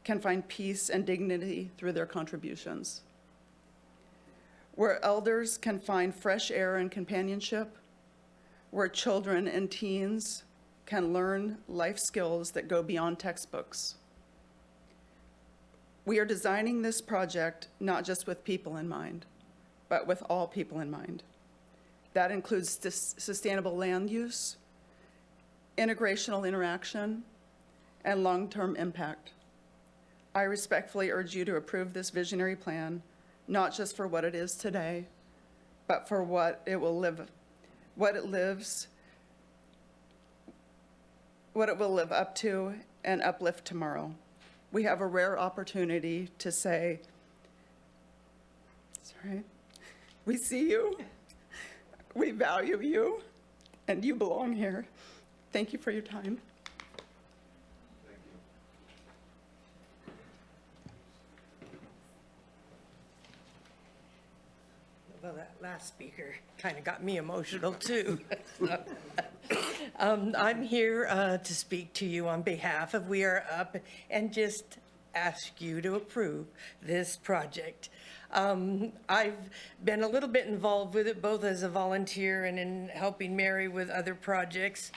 can find peace and dignity through their contributions. Where elders can find fresh air and companionship, where children and teens can learn life skills that go beyond textbooks. We are designing this project not just with people in mind, but with all people in mind. That includes sustainable land use, integrational interaction, and long-term impact. I respectfully urge you to approve this visionary plan, not just for what it is today, but for what it will live up to and uplift tomorrow. We have a rare opportunity to say, sorry, we see you, we value you, and you belong here. Thank you for your time. Well, that last speaker kind of got me emotional, too. I'm here to speak to you on behalf of We Are Up and just ask you to approve this project. I've been a little bit involved with it, both as a volunteer and in helping Mary with other projects.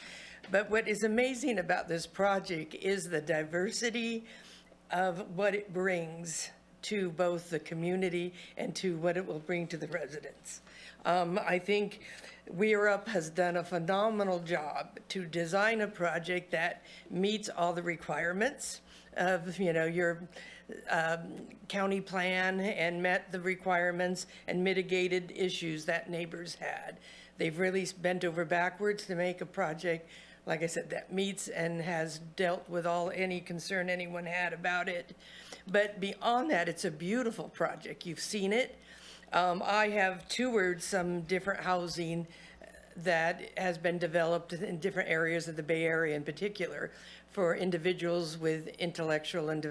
But what is amazing about this project is the diversity of what it brings to both the community and to what it will bring to the residents. I think We Are Up has done a phenomenal job to design a project that meets all the requirements of, your county plan and met the requirements and mitigated issues that neighbors had. They've really bent over backwards to make a project like I said, that meets and has dealt with any concern anyone had about it. But beyond that, it's a beautiful project. You've seen it. I have toured some different housing that has been developed in different areas of the Bay Area in particular for individuals with intellectual and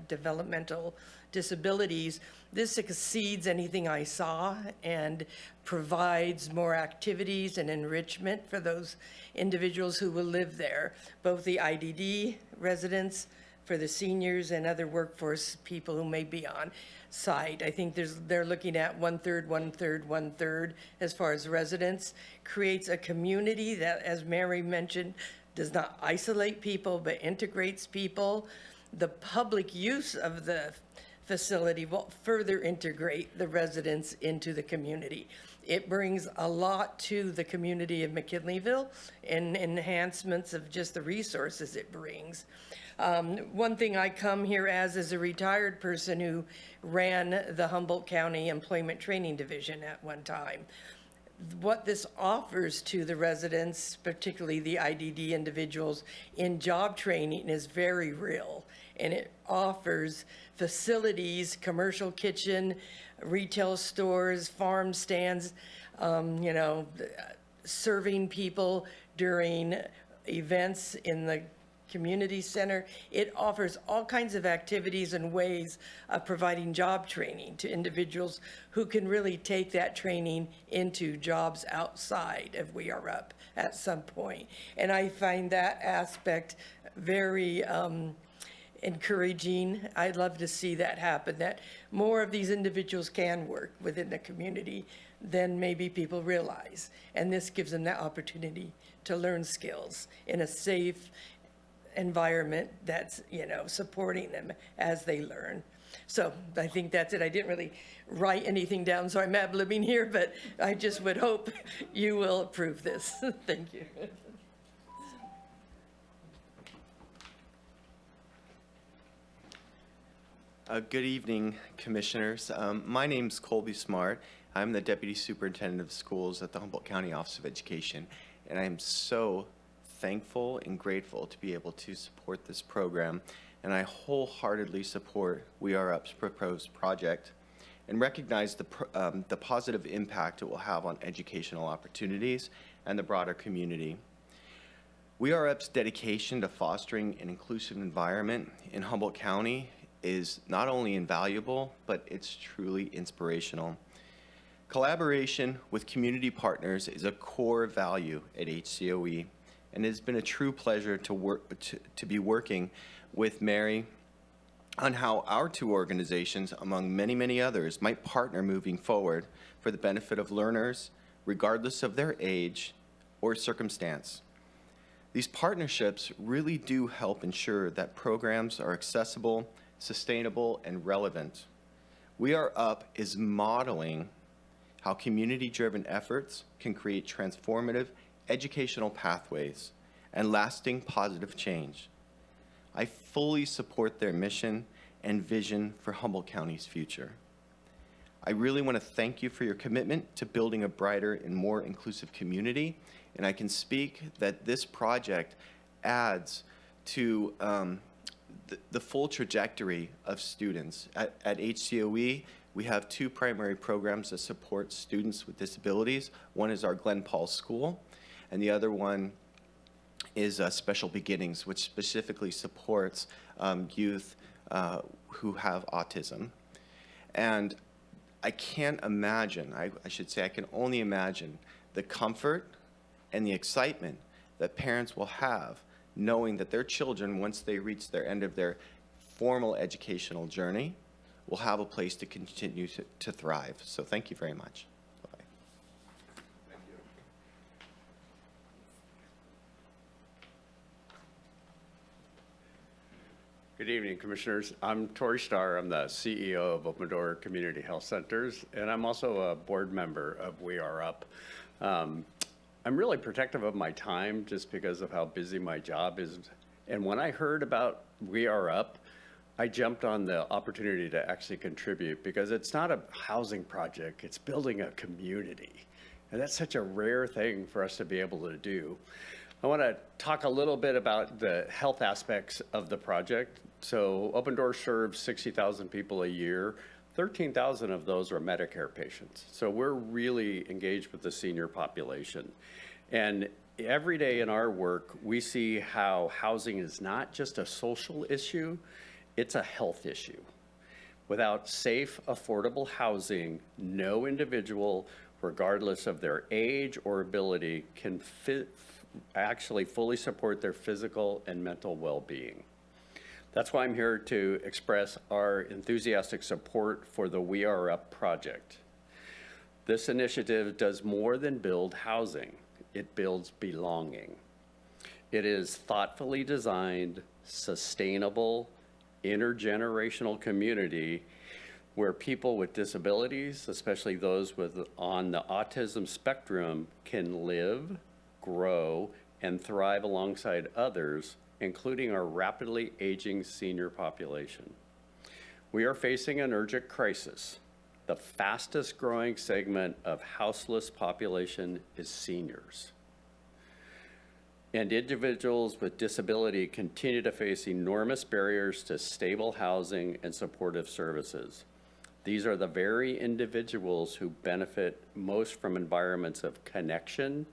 developmental disabilities. This exceeds anything I saw and provides more activities and enrichment for those individuals who will live there, both the IDD residents, for the seniors and other workforce people who may be on site. I think they're looking at 1/3, 1/3, 1/3 as far as residents. Creates a community that, as Mary mentioned, does not isolate people but integrates people. The public use of the facility will further integrate the residents into the community. It brings a lot to the community of McKinleyville and enhancements of just the resources it brings. One thing I come here as is a retired person who ran the Humboldt County Employment Training Division at one time. What this offers to the residents, particularly the IDD individuals in job training, is very real. And it offers facilities, commercial kitchen, retail stores, farm stands, serving people during events in the community center. It offers all kinds of activities and ways of providing job training to individuals who can really take that training into jobs outside of We Are Up at some point. And I find that aspect very encouraging. I'd love to see that happen, that more of these individuals can work within the community than maybe people realize. And this gives them that opportunity to learn skills in a safe environment that's, supporting them as they learn. So I think that's it. I didn't really write anything down, so I'm ad-libbing here, but I just would hope you will approve this. Thank you. Good evening, Commissioners. My name's Colby Smart. I'm the Deputy Superintendent of Schools at the Humboldt County Office of Education, and I am so thankful and grateful to be able to support this program, and I wholeheartedly support We Are Up's proposed project and recognize the positive impact it will have on educational opportunities and the broader community. We Are Up's dedication to fostering an inclusive environment in Humboldt County is not only invaluable, but it's truly inspirational. Collaboration with community partners is a core value at HCOE, and it has been a true pleasure to be working with Mary on how our two organizations, among many, many others, might partner moving forward for the benefit of learners, regardless of their age or circumstance. These partnerships really do help ensure that programs are accessible, sustainable, and relevant. We Are Up is modeling how community-driven efforts can create transformative educational pathways and lasting positive change. I fully support their mission and vision for Humboldt County's future. I really want to thank you for your commitment to building a brighter and more inclusive community, and I can speak that this project adds to the full trajectory of students. At HCOE, we have two primary programs that support students with disabilities. One is our Glen Paul School, and the other one is Special Beginnings, which specifically supports youth who have autism. And I can't imagine, I should say I can only imagine the comfort and the excitement that parents will have knowing that their children, once they reach their end of their formal educational journey, will have a place to continue to thrive. So thank you very much. Bye-bye. Thank you. Good evening, Commissioners. I'm Tori Starr. I'm the CEO of Open Door Community Health Centers, and I'm also a board member of We Are Up. I'm really protective of my time just because of how busy my job is. And when I heard about We Are Up, I jumped on the opportunity to actually contribute because it's not a housing project, it's building a community. And that's such a rare thing for us to be able to do. I want to talk a little bit about the health aspects of the project. So Open Door serves 60,000 people a year. 13,000 of those are Medicare patients. So we're really engaged with the senior population. And every day in our work, we see how housing is not just a social issue, it's a health issue. Without safe, affordable housing, no individual, regardless of their age or ability, can actually fully support their physical and mental well-being. That's why I'm here to express our enthusiastic support for the We Are Up project. This initiative does more than build housing. It builds belonging. It is thoughtfully designed, sustainable, intergenerational community where people with disabilities, especially those on the autism spectrum, can live, grow, and thrive alongside others, including our rapidly aging senior population. We are facing an urgent crisis. The fastest growing segment of houseless population is seniors. And individuals with disability continue to face enormous barriers to stable housing and supportive services. These are the very individuals who benefit most from environments of connection,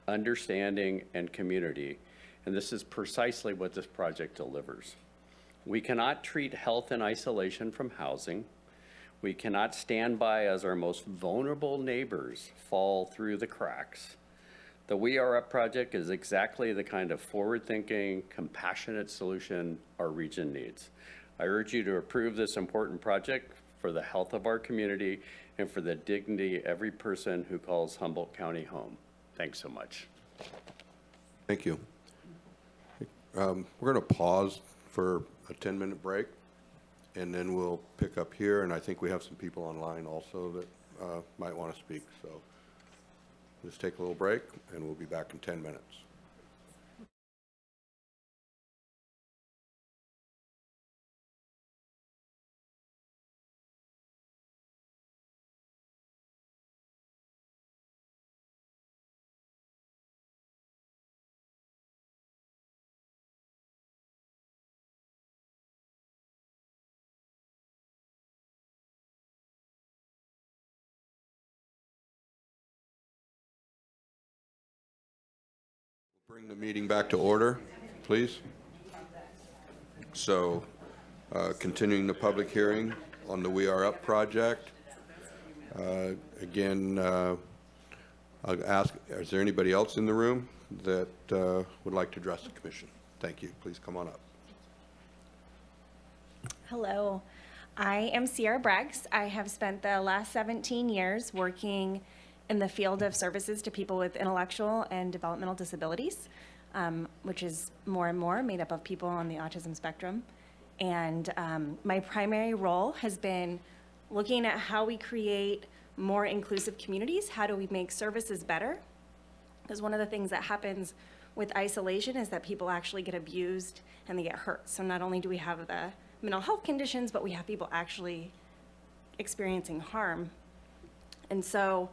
understanding, and community. And this is precisely what this project delivers. We cannot treat health in isolation from housing. We cannot stand by as our most vulnerable neighbors fall through the cracks. The We Are Up project is exactly the kind of forward-thinking, compassionate solution our region needs. I urge you to approve this important project for the health of our community and for the dignity of every person who calls Humboldt County home. Thanks so much. Thank you. We're going to pause for a 10-minute break, and then we'll pick up here, and I think we have some people online also that might want to speak. So just take a little break, and we'll be back in 10 minutes. Bring the meeting back to order, please. So, continuing the public hearing on the We Are Up project. Again, I'll ask, is there anybody else in the room that would like to address the commission? Thank you. Please come on up. Hello, I am Sierra Braggs. I have spent the last 17 years working in the field of services to people with intellectual and developmental disabilities, which is more and more made up of people on the autism spectrum. And my primary role has been looking at how we create more inclusive communities. How do we make services better? Because one of the things that happens with isolation is that people actually get abused and they get hurt. So not only do we have the mental health conditions, but we have people actually experiencing harm. And so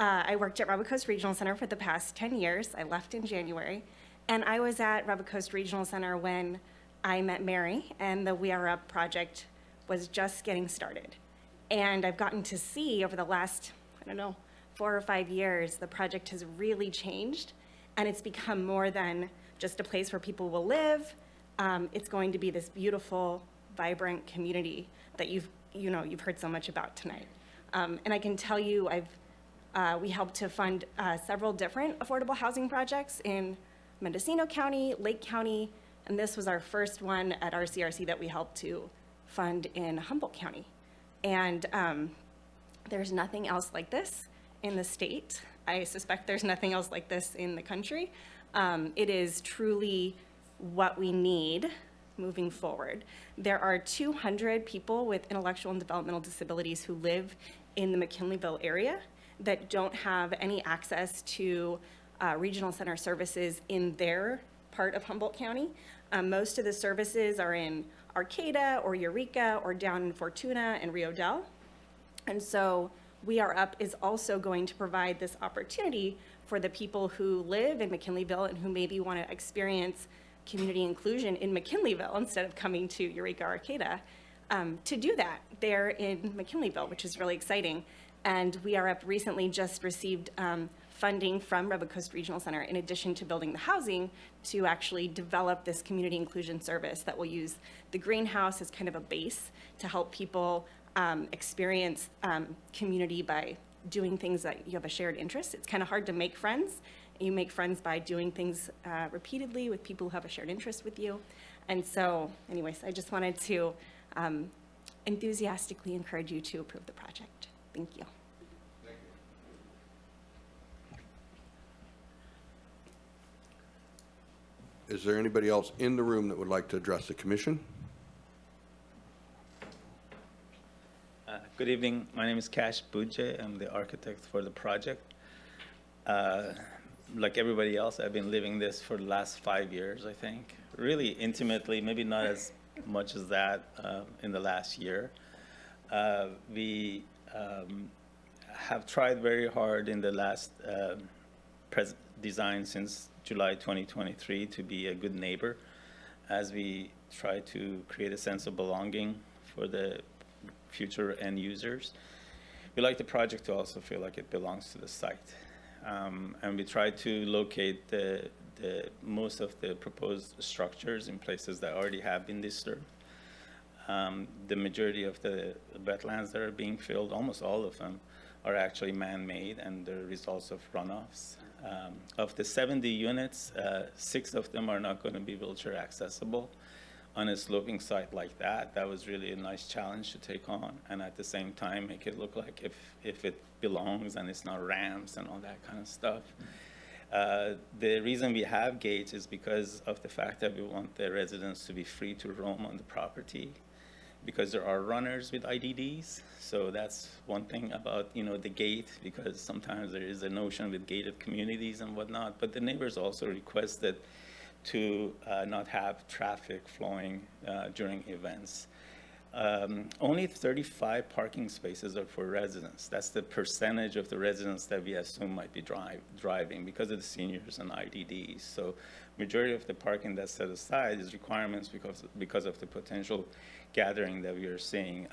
I worked at Rubber Coast Regional Center for the past 10 years. I left in January. And I was at Rubber Coast Regional Center when I met Mary, and the We Are Up project was just getting started. And I've gotten to see over the last, 4 or 5 years, the project has really changed, and it's become more than just a place where people will live. It's going to be this beautiful, vibrant community that you've heard so much about tonight. And I can tell you, we helped to fund several different affordable housing projects in Mendocino County, Lake County, and this was our first one at RCRC that we helped to fund in Humboldt County. And there's nothing else like this in the state. I suspect there's nothing else like this in the country. It is truly what we need moving forward. There are 200 people with intellectual and developmental disabilities who live in the McKinleyville area that don't have any access to regional center services in their part of Humboldt County. Most of the services are in Arcata or Eureka or down in Fortuna and Rio Dell. And so We Are Up is also going to provide this opportunity for the people who live in McKinleyville and who maybe want to experience community inclusion in McKinleyville instead of coming to Eureka Arcata, to do that there in McKinleyville, which is really exciting. And We Are Up recently just received funding from Redwood Coast Regional Center, in addition to building the housing, to actually develop this community inclusion service that will use the greenhouse as kind of a base to help people experience community by doing things that you have a shared interest. It's kind of hard to make friends. You make friends by doing things repeatedly with people who have a shared interest with you. And so, anyways, I just wanted to enthusiastically encourage you to approve the project. Thank you. Is there anybody else in the room that would like to address the commission? Good evening. My name is Kash Bujje. I'm the architect for the project. Like everybody else, I've been living this for the last 5 years, I think. Really intimately, maybe not as much as that in the last year. We have tried very hard in the last design since July 2023 to be a good neighbor as we try to create a sense of belonging for the future end users. We like the project to also feel like it belongs to the site. And we try to locate the most of the proposed structures in places that already have been disturbed. The majority of the wetlands that are being filled, almost all of them, are actually man-made and the results of runoffs. Of the 70 units, 6 of them are not going to be wheelchair accessible. On a sloping site like that, that was really a nice challenge to take on, and at the same time make it look like if it belongs and it's not ramps and all that kind of stuff. The reason we have gates is because of the fact that we want the residents to be free to roam on the property, because there are runners with IDDs. So that's one thing about, the gate, because sometimes there is a notion with gated communities and whatnot, but the neighbors also requested to not have traffic flowing during events. Only 35 parking spaces are for residents. That's the percentage of the residents that we assume might be driving because of the seniors and IDDs. So majority of the parking that's set aside is requirements because of the potential gathering that we are seeing.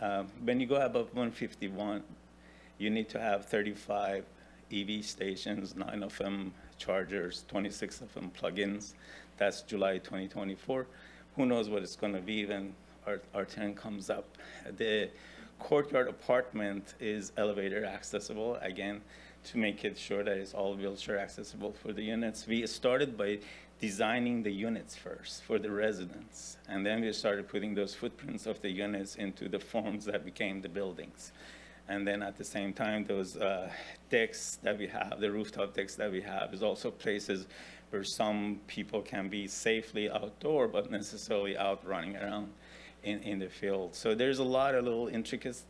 When you go above 151, you need to have 35 EV stations, 9 of them chargers, 26 of them plug-ins. That's July 2024. Who knows what it's going to be when our tenant comes up. The courtyard apartment is elevator accessible, again, to make it sure that it's all wheelchair accessible for the units. We started by designing the units first for the residents, and then we started putting those footprints of the units into the forms that became the buildings. And then at the same time, those decks that we have, the rooftop decks that we have, is also places where some people can be safely outdoor, but necessarily out running around in the field. So there's a lot of little intricate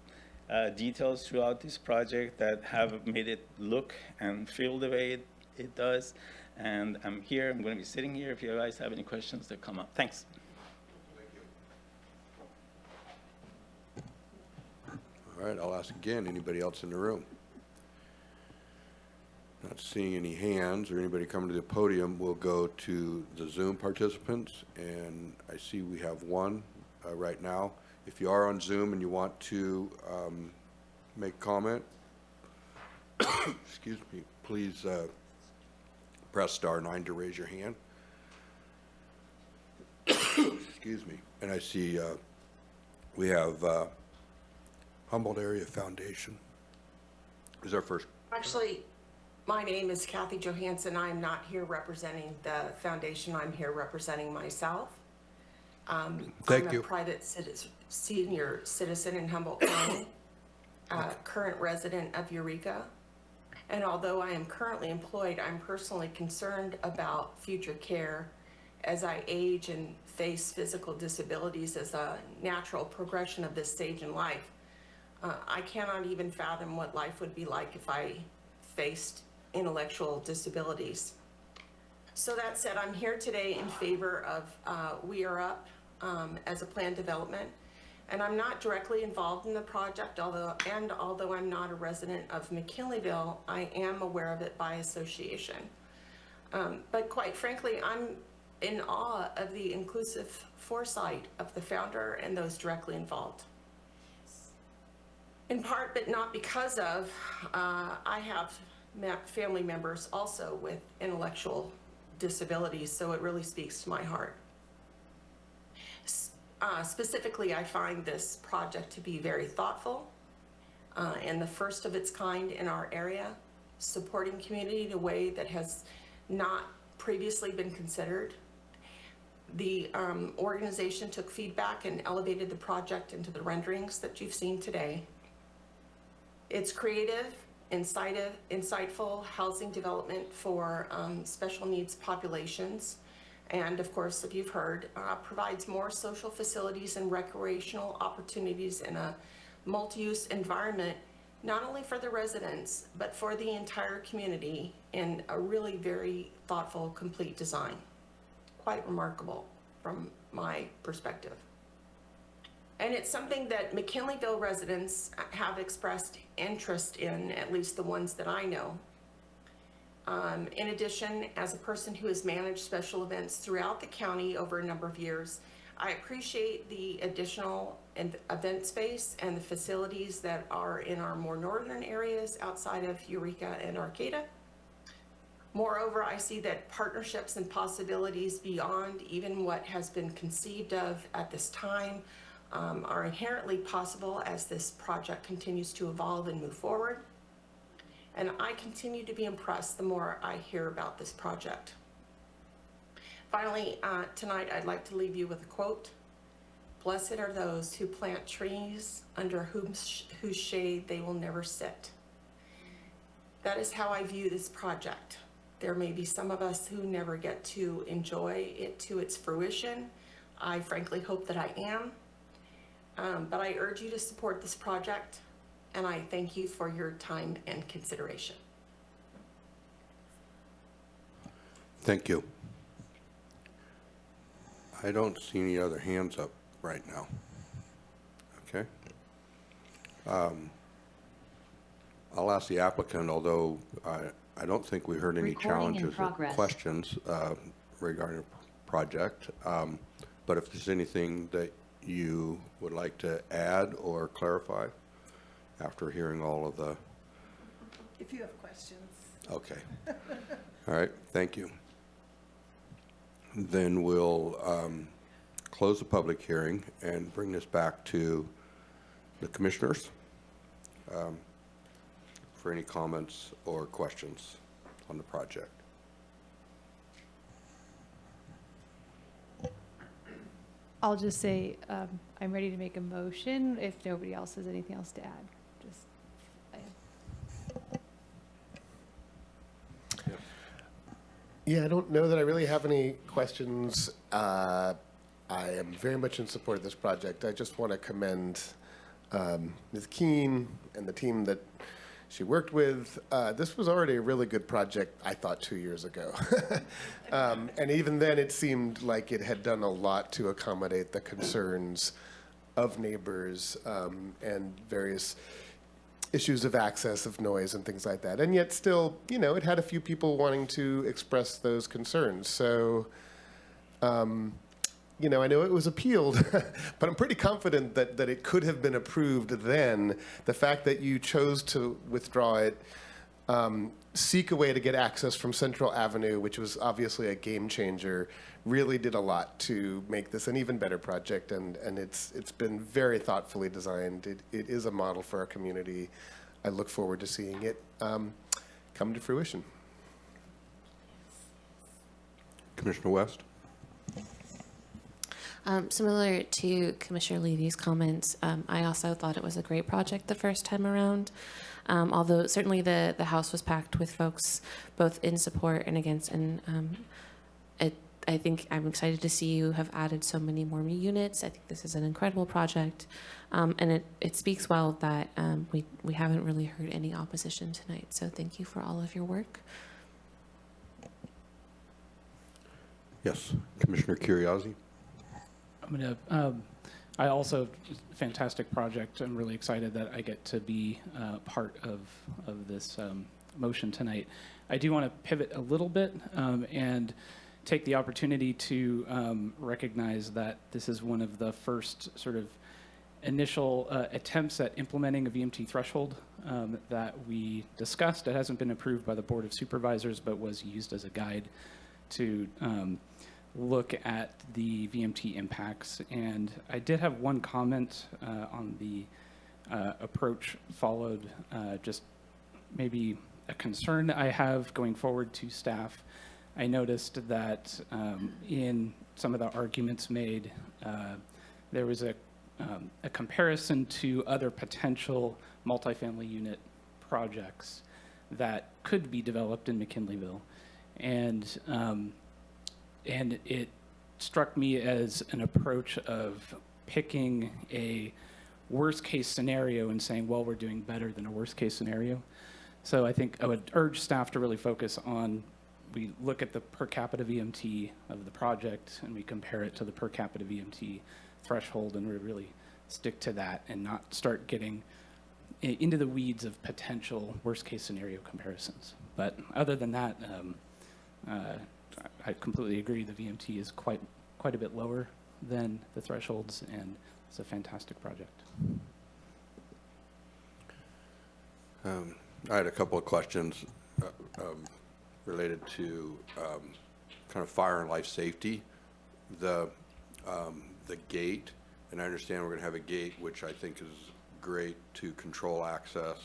details throughout this project that have made it look and feel the way it does. And I'm going to be sitting here if you guys have any questions that come up. Thanks. All right, I'll ask again, anybody else in the room? Not seeing any hands or anybody coming to the podium, we'll go to the Zoom participants, and I see we have one right now. If you are on Zoom and you want to make comment, excuse me, please press *9 to raise your hand. Excuse me. And I see we have Humboldt Area Foundation is our first. Actually, my name is Kathy Johansson. I'm not here representing the foundation. I'm here representing myself. Thank you. I'm a private senior citizen in Humboldt County, current resident of Eureka. And although I am currently employed, I'm personally concerned about future care as I age and face physical disabilities as a natural progression of this stage in life. I cannot even fathom what life would be like if I faced intellectual disabilities. So that said, I'm here today in favor of We Are Up as a planned development. And I'm not directly involved in the project, although I'm not a resident of McKinleyville, I am aware of it by association. But quite frankly, I'm in awe of the inclusive foresight of the founder and those directly involved. In part, but not because of, I have family members also with intellectual disabilities, so it really speaks to my heart. Specifically, I find this project to be very thoughtful and the first of its kind in our area, supporting community in a way that has not previously been considered. The organization took feedback and elevated the project into the renderings that you've seen today. It's creative, insightful housing development for special needs populations. And of course, if you've heard, provides more social facilities and recreational opportunities in a multi-use environment, not only for the residents, but for the entire community in a really very thoughtful, complete design. Quite remarkable from my perspective. And it's something that McKinleyville residents have expressed interest in, at least the ones that I know. In addition, as a person who has managed special events throughout the county over a number of years, I appreciate the additional event space and the facilities that are in our more northern areas outside of Eureka and Arcata. Moreover, I see that partnerships and possibilities beyond even what has been conceived of at this time are inherently possible as this project continues to evolve and move forward. And I continue to be impressed the more I hear about this project. Finally, tonight I'd like to leave you with a quote. "Blessed are those who plant trees under whose shade they will never sit." That is how I view this project. There may be some of us who never get to enjoy it to its fruition. I frankly hope that I am. But I urge you to support this project, and I thank you for your time and consideration. Thank you. I don't see any other hands up right now. Okay. I'll ask the applicant, although I don't think we heard any challenges or questions regarding the project. But if there's anything that you would like to add or clarify after hearing all of the... If you have questions. Okay. All right, thank you. Then we'll close the public hearing and bring this back to the commissioners for any comments or questions on the project. I'll just say, I'm ready to make a motion if nobody else has anything else to add. Yeah, I don't know that I really have any questions. I am very much in support of this project. I just want to commend Ms. Keene and the team that she worked with. This was already a really good project, I thought, 2 years ago. And even then, it seemed like it had done a lot to accommodate the concerns of neighbors and various issues of access, of noise, and things like that. And yet still, you know, it had a few people wanting to express those concerns. So, you know, I know it was appealed, but I'm pretty confident that it could have been approved then. The fact that you chose to withdraw it, seek a way to get access from Central Avenue, which was obviously a game changer, really did a lot to make this an even better project, and it's been very thoughtfully designed. It is a model for our community. I look forward to seeing it come to fruition. Commissioner West? Similar to Commissioner Levy's comments, I also thought it was a great project the first time around. Although certainly the House was packed with folks both in support and against, and I think I'm excited to see you have added so many more units. I think this is an incredible project, and it speaks well that we haven't really heard any opposition tonight. So thank you for all of your work. Yes, Commissioner Curriasi. I'm going to I also, fantastic project. I'm really excited that I get to be part of this motion tonight. I do want to pivot a little bit and take the opportunity to recognize that this is one of the first sort of initial attempts at implementing a VMT threshold that we discussed. It hasn't been approved by the Board of Supervisors, but was used as a guide to look at the VMT impacts. And I did have one comment on the approach followed, just maybe a concern I have going forward to staff. I noticed that in some of the arguments made, there was a comparison to other potential multifamily unit projects that could be developed in McKinleyville. And it struck me as an approach of picking a worst case scenario and saying, well, we're doing better than a worst case scenario. So I think I would urge staff to really focus on, we look at the per capita VMT of the project and we compare it to the per capita VMT threshold, and we really stick to that and not start getting into the weeds of potential worst case scenario comparisons. But other than that, I completely agree. The VMT is quite a bit lower than the thresholds, and it's a fantastic project. I had a couple of questions related to kind of fire and life safety. The gate, and I understand we're going to have a gate, which I think is great to control access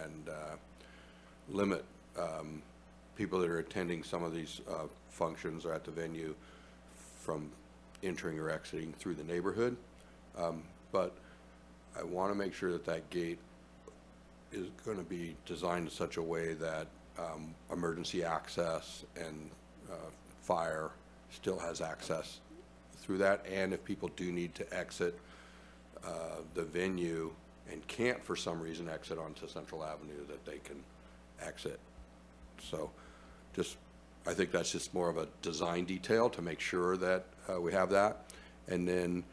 and limit people that are attending some of these functions or at the venue from entering or exiting through the neighborhood. But I want to make sure that that gate is going to be designed in such a way that emergency access and fire still has access through that. And if people do need to exit the venue and can't for some reason exit onto Central Avenue, that they can exit. So I think that's just more of a design detail to make sure that we have that. And then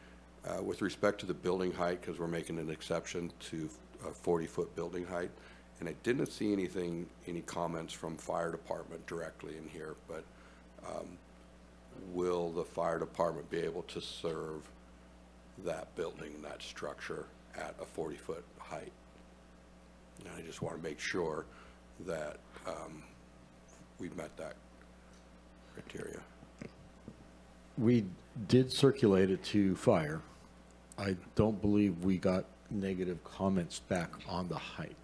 with respect to the building height, because we're making an exception to a 40-foot building height, and I didn't see any comments from fire department directly in here, but will the fire department be able to serve that building and that structure at a 40-foot height? And I just want to make sure that we've met that criteria. We did circulate it to fire. I don't believe we got negative comments back on the height.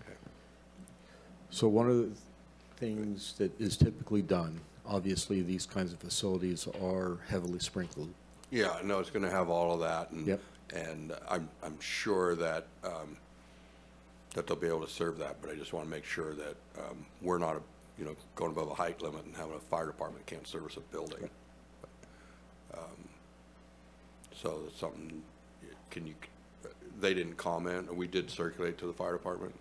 Okay. So one of the things that is typically done, obviously these kinds of facilities are heavily sprinkled. Yeah, no, it's going to have all of that, and Yep. and I'm sure that that they'll be able to serve that, but I just want to make sure that we're not going above a height limit and having a fire department can't service a building. So it's something. They didn't comment. We did circulate to the fire department.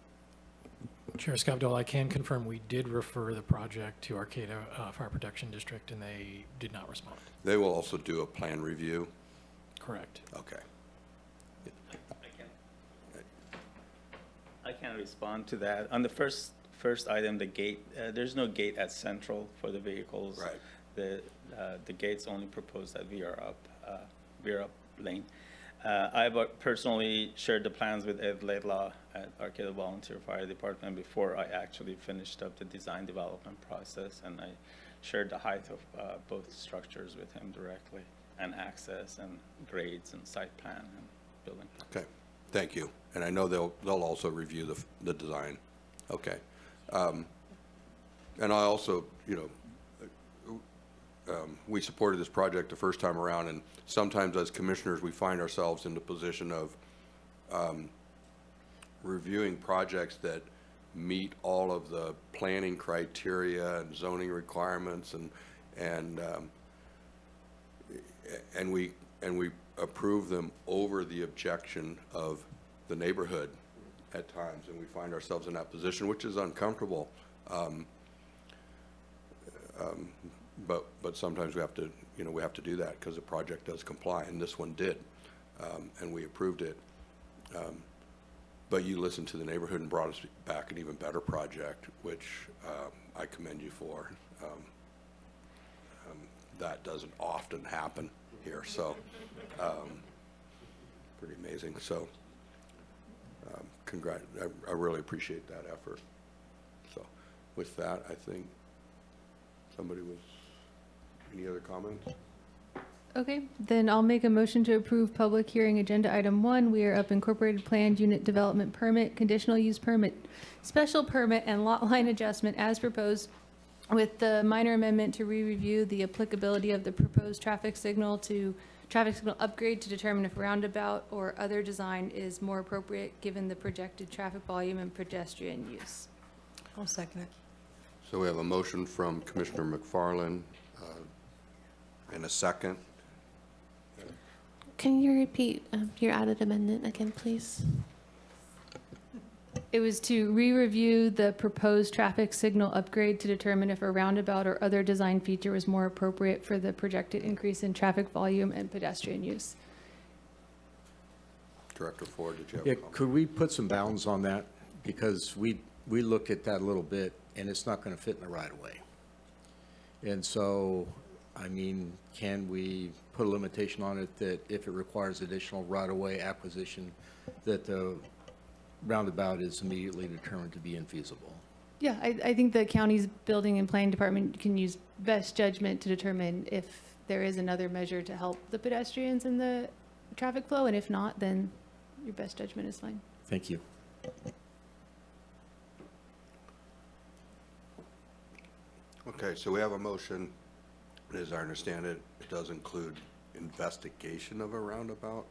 Chair Scavdol, I can confirm we did refer the project to Arcata Fire Protection District, and they did not respond. They will also do a plan review. Correct. Okay. I can respond to that. On the first item, the gate, there's no gate at Central for the vehicles. Right. The gate's only proposed at VR Up Lane. I personally shared the plans with Ed Laidlaw at Arcata Volunteer Fire Department before I actually finished up the design development process, and I shared the height of both structures with him directly, and access and grades and site plan and building. Okay. Thank you. And I know they'll also review the design. Okay. And I also, we supported this project the first time around, and sometimes as commissioners we find ourselves in the position of reviewing projects that meet all of the planning criteria and zoning requirements, and we approve them over the objection of the neighborhood at times, and we find ourselves in that position, which is uncomfortable. But sometimes we have to do that because the project does comply, and this one did. and we approved it. But you listened to the neighborhood and brought us back an even better project, which I commend you for. That doesn't often happen here, so pretty amazing. So I really appreciate that effort. So with that, I think any other comments? Okay, then I'll make a motion to approve public hearing agenda item 1. We are up incorporated planned unit development permit, conditional use permit, special permit, and lot line adjustment as proposed, with the minor amendment to re-review the applicability of the proposed traffic signal upgrade to determine if roundabout or other design is more appropriate given the projected traffic volume and pedestrian use. I'll second it. So we have a motion from Commissioner McFarland and a second. Can you repeat your added amendment again, please? It was to re-review the proposed traffic signal upgrade to determine if a roundabout or other design feature was more appropriate for the projected increase in traffic volume and pedestrian use. Director Ford, did you have Yeah, a comment? could we put some bounds on that? Because we looked at that a little bit, and it's not going to fit in the right-of-way. And so, I mean, can we put a limitation on it that if it requires additional right-of-way acquisition, that the roundabout is immediately determined to be infeasible? Yeah, I think the county's building and planning department can use best judgment to determine if there is another measure to help the pedestrians and the traffic flow, and if not, then your best judgment is fine. Thank you. Okay, so we have a motion. As I understand it, it does include investigation of a roundabout.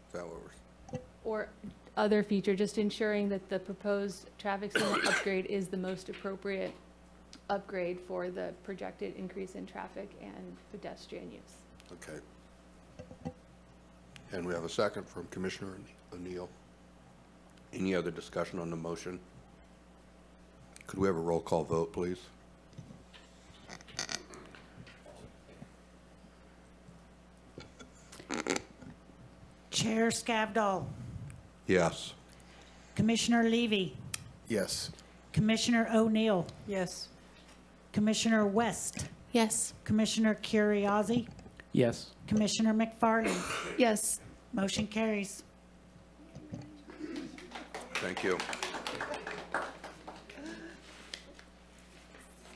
Is that what we're? Or other feature, just ensuring that the proposed traffic signal upgrade is the most appropriate upgrade for the projected increase in traffic and pedestrian use. Okay. And we have a second from Commissioner O'Neill. Any other discussion on the motion? Could we have a roll call vote, please? Chair Scavdall, Yes. Commissioner Levy, Yes. Commissioner O'Neill, Yes. Commissioner West, Yes. Commissioner Curriasi, Yes. Commissioner McFarland. Yes. Motion carries. Thank you.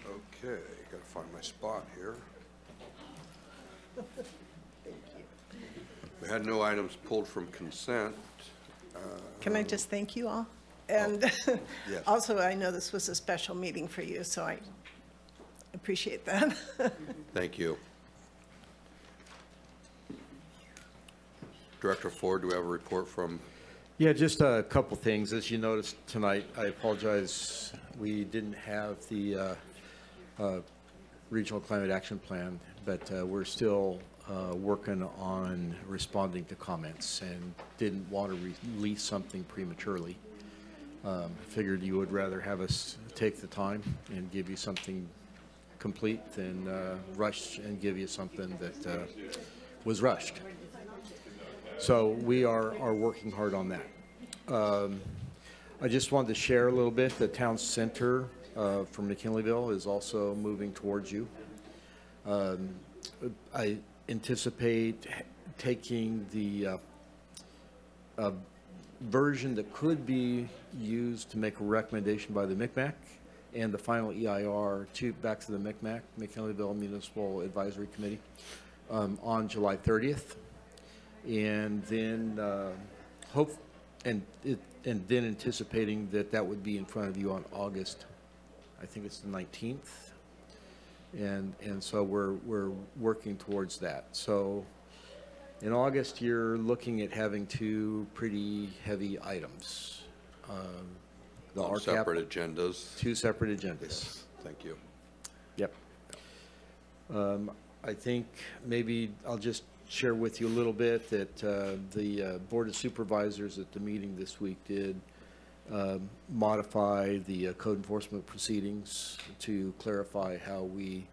Okay, gotta find my spot here. We had no items pulled from consent. Can I just thank you all? And Yes. also, I know this was a special meeting for you, so I appreciate that. Thank you. Director Ford, do we have a report from? Yeah, just a couple things. As you noticed tonight, I apologize, we didn't have the Regional Climate Action Plan, but we're still working on responding to comments and didn't want to release something prematurely. Figured you would rather have us take the time and give you something complete than rush and give you something that was rushed. So we are working hard on that. I just wanted to share a little bit. The town center from McKinleyville is also moving towards you. I anticipate taking the version that could be used to make a recommendation by the MCMAC and the final EIR back to the MCMAC, McKinleyville Municipal Advisory Committee, on July 30th. And then then anticipating that would be in front of you on August, I think it's the 19th. And so we're working towards that. So in August, you're looking at having two pretty heavy items. The On RCAP, separate agendas. two separate agendas. Yes, thank you. Yep. I think maybe I'll just share with you a little bit that the Board of Supervisors at the meeting this week did modify the code enforcement proceedings to clarify how we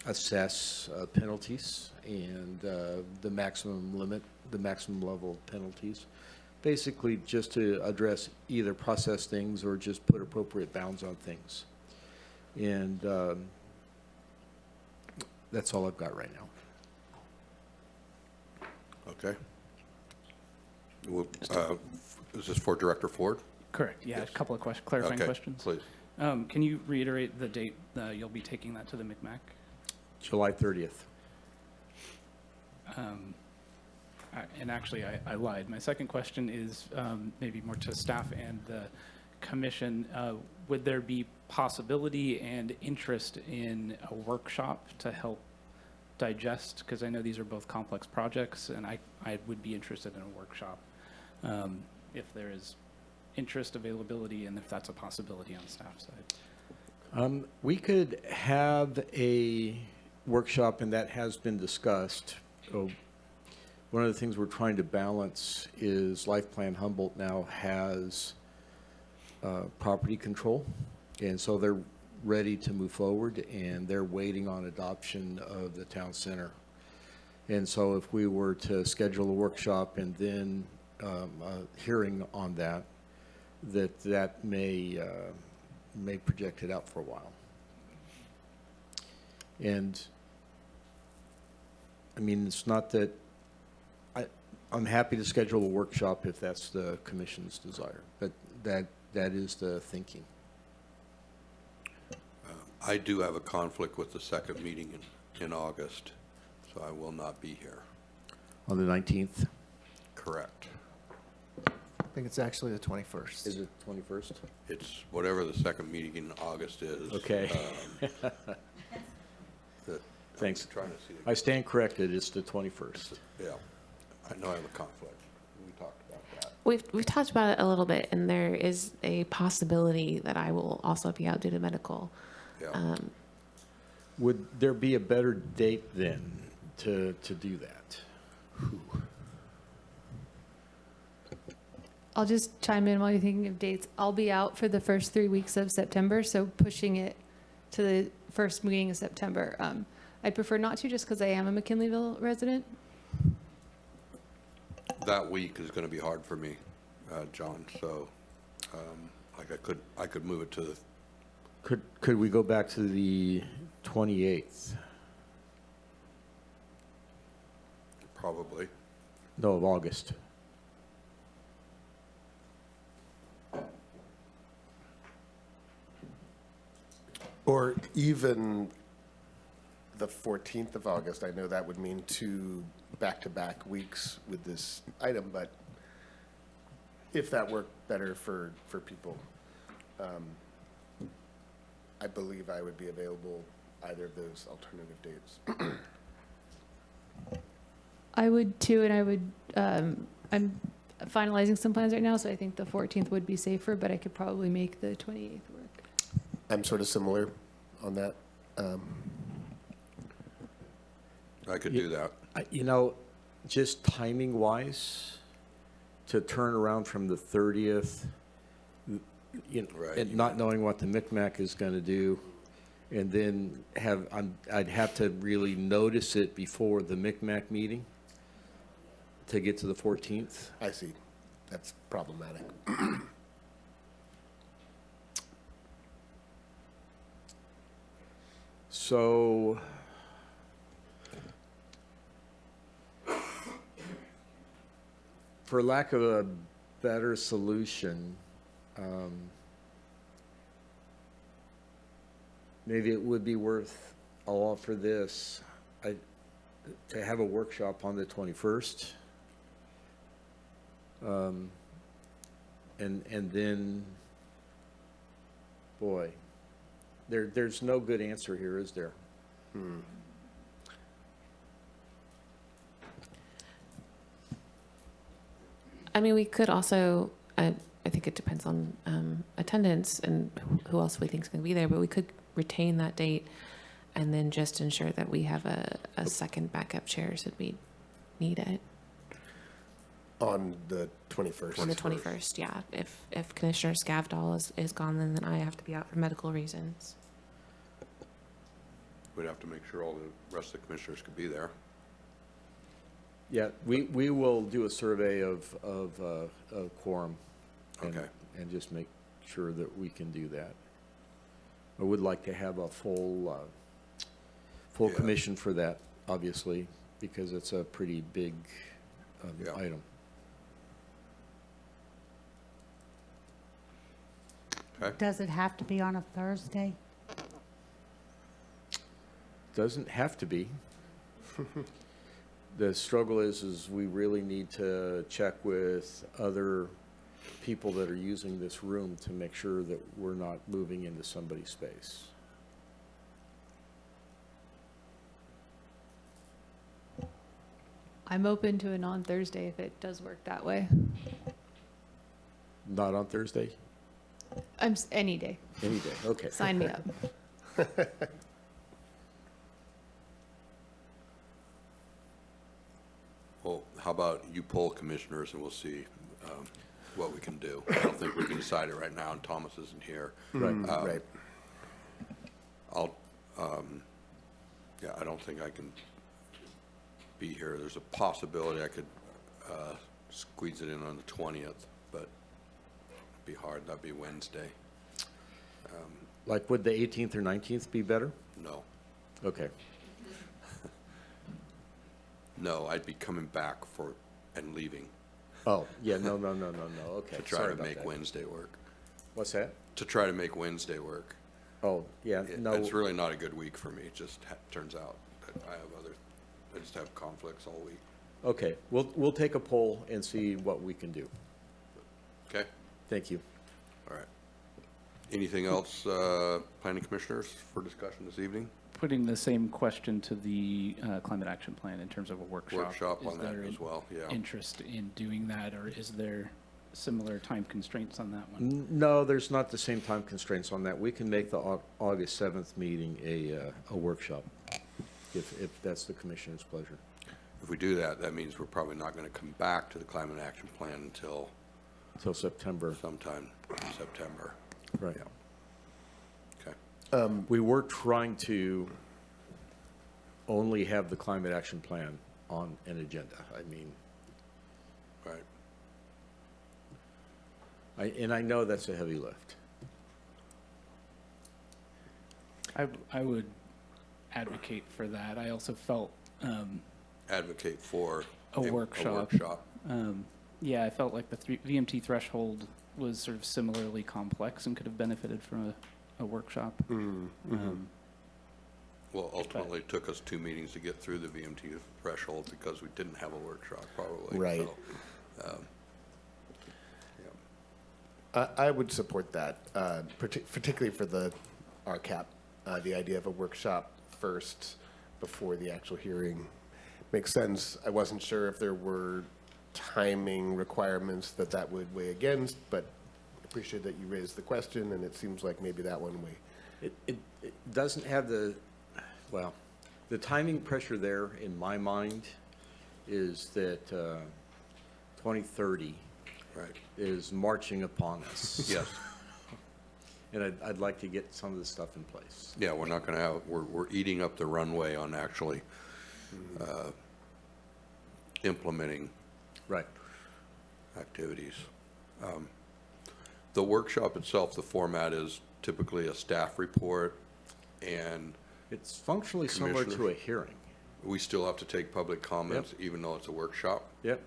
assess penalties and the maximum limit the maximum level of penalties. Basically, just to address either process things or just put appropriate bounds on things. And that's all I've got right now. Okay. Well, is this for Director Ford? Correct, yeah, Yes. a couple of clarifying Okay, questions. please. Can you reiterate the date you'll be taking that to the MCMAC? July 30th. And actually, I lied. My second question is maybe more to staff and the commission. Would there be possibility and interest in a workshop to help digest? Because I know these are both complex projects, and I would be interested in a workshop if there is interest, availability, and if that's a possibility on the staff side. We could have a workshop, and that has been discussed. One of the things we're trying to balance is Life Plan Humboldt now has property control, and so they're ready to move forward, and they're waiting on adoption of the town center. And so if we were to schedule a workshop and then a hearing on that, that may project it out for a while. And I mean, it's not that I'm happy to schedule a workshop if that's the commission's desire, but that is the thinking. I do have a conflict with the second meeting in August, so I will not be here. On the 19th? Correct. I think it's actually the 21st. Is it 21st? It's whatever the second meeting in August is. Okay. Thanks. I'm trying to see. I stand corrected, it's the 21st. Yeah, I know I have a conflict. We talked about that. We've talked about it a little bit, and there is a possibility that I will also be out due to medical. Yeah. Would there be a better date then to do that? I'll just chime in while you're thinking of dates. I'll be out for the first 3 weeks of September, so pushing it to the first meeting of September. I'd prefer not to, just because I am a McKinleyville resident. That week is going to be hard for me, John, so like I could move it to the, Could we go back to the 28th? probably. No, of August. Or even the 14th of August. I know that would mean 2 back-to-back weeks with this item, but if that worked better for people, I believe I would be available either of those alternative dates. I would too, and I would, I'm finalizing some plans right now, so I think the 14th would be safer, but I could probably make the 28th work. I'm sort of similar on that. I could do that. You know, just timing-wise, to turn around from the 30th, you know, Right. and not knowing what the MCMAC is going to do, and then I'd have to really notice it before the MCMAC meeting to get to the 14th. I see. That's problematic. So, for lack of a better solution, maybe it would be worth, I'll offer this, to have a workshop on the 21st. And then, boy, there's no good answer here, is there? I mean, we could also, I think it depends on attendance and who else we think is going to be there, but we could retain that date and then just ensure that we have a second backup chair should we need it. On the 21st. On the 21st, yeah. If Commissioner Scavdall is gone, then I have to be out for medical reasons. We'd have to make sure all the rest of the commissioners could be there. Yeah, we will do a survey of quorum. And- Okay. And just make sure that we can do that. I would like to have a full Yeah. commission for that, obviously, because it's a pretty big Yeah. item. Okay. Does it have to be on a Thursday? Doesn't have to be. The struggle is we really need to check with other people that are using this room to make sure that we're not moving into somebody's space. I'm open to a non-Thursday if it does work that way. Not on Thursday? Any day. Any day, okay. Sign me up. Well, how about you poll commissioners and we'll see what we can do. I don't think we can decide it right now, and Thomas isn't here. Right. Right. Yeah, I don't think I can be here. There's a possibility I could squeeze it in on the 20th, but it'd be hard. That'd be Wednesday. Like, would the 18th or 19th be better? No. Okay. No, I'd be coming back and leaving Oh, yeah, no, okay. to try Sorry to about make that. Wednesday work. What's that? To try to make Wednesday work. Oh, yeah, no. It's really not a good week for me. It just turns out that I just have conflicts all week. Okay, we'll take a poll and see what we can do. Okay? Thank you. All right. Anything else, planning commissioners, for discussion this evening? Putting the same question to the climate action plan in terms of a workshop. Workshop on Is that there as well, yeah. interest in doing that, or is there similar time constraints on that one? No, there's not the same time constraints on that. We can make the August 7th meeting a workshop, if that's the commissioner's pleasure. If we do that, that means we're probably not going to come back to the climate action plan until September. sometime in September. Right. Yeah. Okay. We were trying to only have the climate action plan on an agenda. I mean, Right. and I know that's a heavy lift. I would advocate for that. I also felt Advocate for a workshop. Yeah, I felt like the VMT threshold was sort of similarly complex and could have benefited from a workshop. Well, ultimately, it took us 2 meetings to get through the VMT threshold because we didn't have a workshop, probably. Right. So, I would support that, particularly for the RCAP. The idea of a workshop first before the actual hearing makes sense. I wasn't sure if there were timing requirements that would weigh against, but I appreciate that you raised the question, and it seems like maybe that one way. It doesn't have the timing pressure there in my mind is that 2030 right. is marching upon us. Yes. And I'd like to get some of this stuff in place. Yeah, we're not going to have, we're eating up the runway on actually implementing Right. activities. The workshop itself, the format is typically a staff report, and It's functionally similar to a Commissioner? hearing. we still have to take public comments even though it's a workshop. Yep.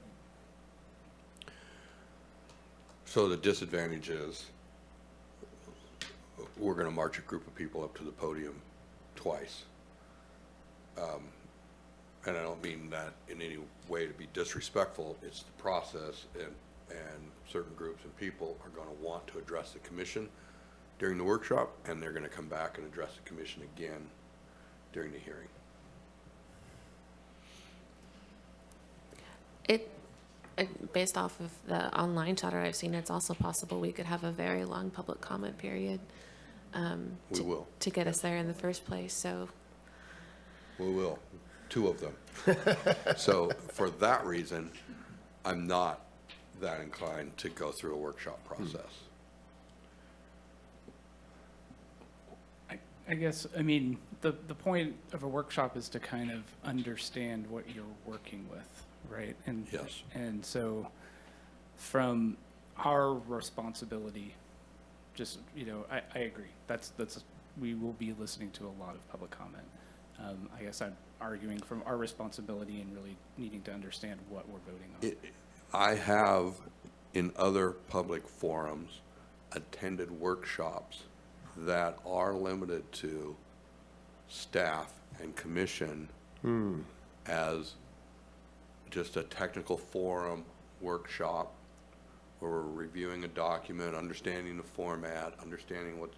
So the disadvantage is we're going to march a group of people up to the podium twice. And I don't mean that in any way to be disrespectful. It's the process, and certain groups and people are going to want to address the commission during the workshop, and they're going to come back and address the commission again during the hearing. Based off of the online chatter I've seen, it's also possible we could have a very long public comment period. We will. To get us there in the first place, so. We will. 2 of them. So for that reason, I'm not that inclined to go through a workshop process. I guess, I mean, the point of a workshop is to kind of understand what you're working with, right? And Yes. And so from our responsibility, just, you know, I agree. That's, we will be listening to a lot of public comment. I guess I'm arguing from our responsibility and really needing to understand what we're voting on. I have, in other public forums, attended workshops that are limited to staff and commission as just a technical forum workshop where we're reviewing a document, understanding the format, understanding what,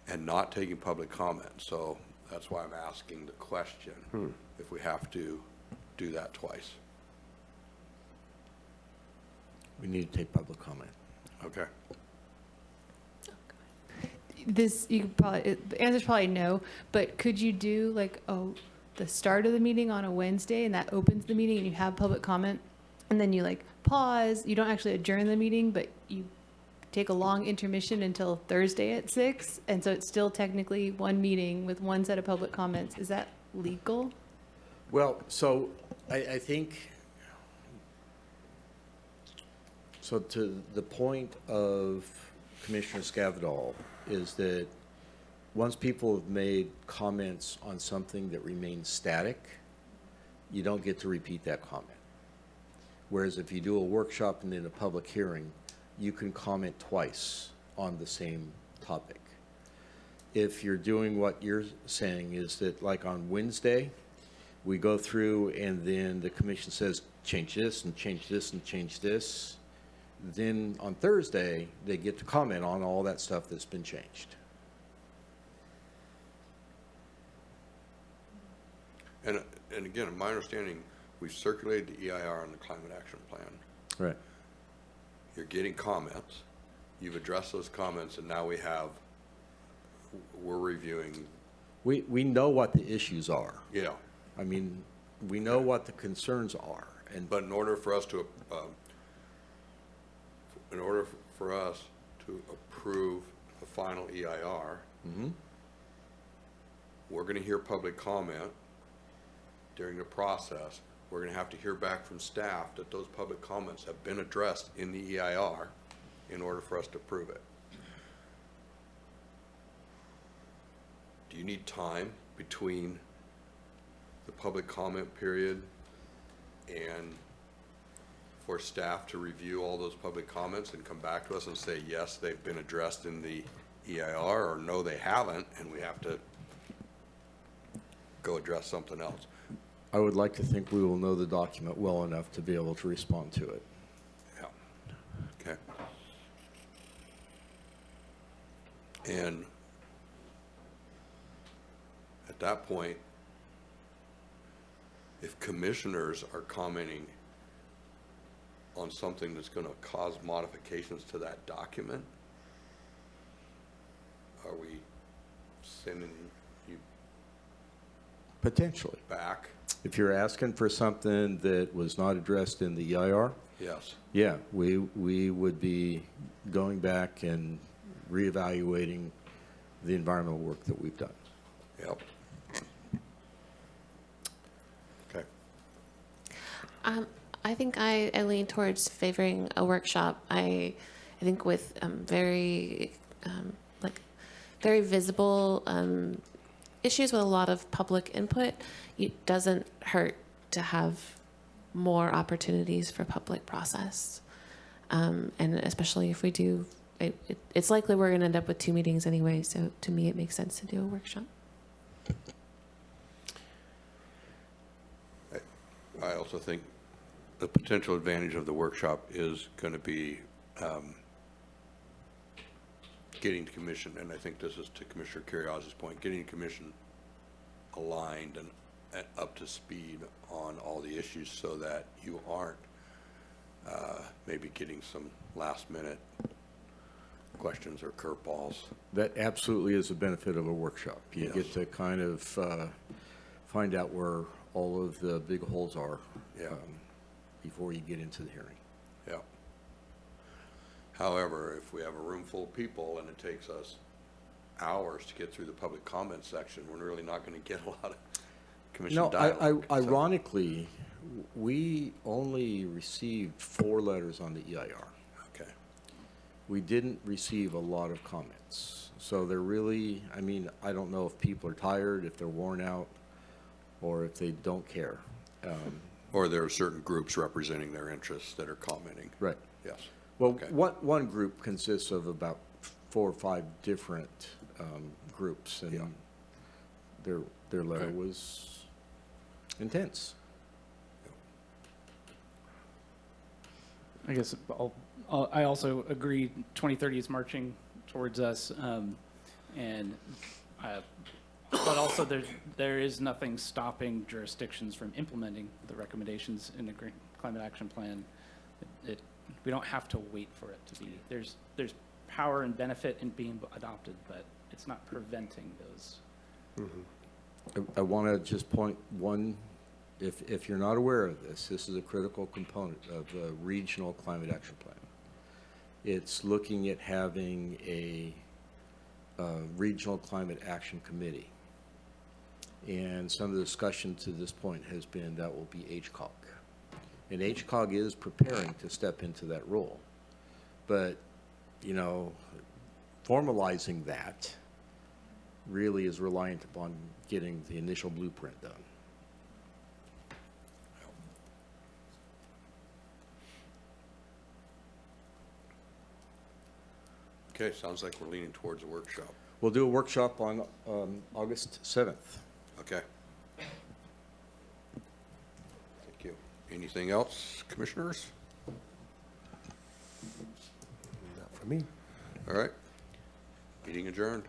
and not taking public comment. So that's why I'm asking the question, if we have to do that twice. We need to take public comment. Okay. This, you could probably, the answer's probably no, but could you do like, the start of the meeting on a Wednesday and that opens the meeting and you have public comment? And then you like pause, you don't actually adjourn the meeting, but you take a long intermission until Thursday at 6. And so it's still technically one meeting with one set of public comments. Is that legal? Well, so I think, so to the point of Commissioner Scavdall is that once people have made comments on something that remains static, you don't get to repeat that comment. Whereas if you do a workshop and then a public hearing, you can comment twice on the same topic. If you're doing what you're saying is that like on Wednesday, we go through and then the commission says, change this and change this and change this. Then on Thursday, they get to comment on all that stuff that's been changed. And again, in my understanding, we've circulated the EIR and the climate action plan. Right. You're getting comments. You've addressed those comments, and now we're reviewing. We know what the issues are. Yeah. I mean, we know what the concerns are. But in order for us to, approve the final EIR, we're going to hear public comment during the process. We're going to have to hear back from staff that those public comments have been addressed in the EIR in order for us to approve it. Do you need time between the public comment period and for staff to review all those public comments and come back to us and say, yes, they've been addressed in the EIR, or no, they haven't, and we have to go address something else? I would like to think we will know the document well enough to be able to respond to it. Yeah. Okay. And at that point, if commissioners are commenting on something that's going to cause modifications to that document, are we sending you Potentially. back? If you're asking for something that was not addressed in the EIR, Yes. yeah, we would be going back and reevaluating the environmental work that we've done. Yep. Okay. I think I lean towards favoring a workshop. I think with very visible issues with a lot of public input, it doesn't hurt to have more opportunities for public process. And especially if we do, it's likely we're going to end up with 2 meetings anyway. So to me, it makes sense to do a workshop. I also think the potential advantage of the workshop is going to be getting the commission, and I think this is to Commissioner Currios's point, getting the commission aligned and up to speed on all the issues so that you aren't maybe getting some last minute questions or curveballs. That absolutely is a benefit of a workshop. You get to kind of find out where all of the big holes are before you get into the hearing. Yeah. However, if we have a room full of people and it takes us hours to get through the public comment section. We're really not going to get a lot of commission No, dialogue. So- ironically, we only received 4 letters on the EIR. Okay. We didn't receive a lot of comments. So they're really, I mean, I don't know if people are tired, if they're worn out, or if they don't care. Or there are certain groups representing their interests that are commenting. Right. Yes. Well, Okay. one group consists of about 4 or 5 different groups, and Yeah. their letter Okay. was intense. I guess I also agree 2030 is marching towards us, but also there is nothing stopping jurisdictions from implementing the recommendations in the Climate Action Plan. We don't have to wait for it to be. There's power and benefit in being adopted, but it's not preventing those. I want to just point one, if you're not aware of this is a critical component of the Regional Climate Action Plan. It's looking at having a Regional Climate Action Committee. And some of the discussion to this point has been that will be HCOG. And HCOG is preparing to step into that role. But, you know, formalizing that really is reliant upon getting the initial blueprint done. Okay, sounds like we're leaning towards a workshop. We'll do a workshop on August 7th. Okay. Thank you. Anything else, commissioners? Not for me. All right. Meeting adjourned.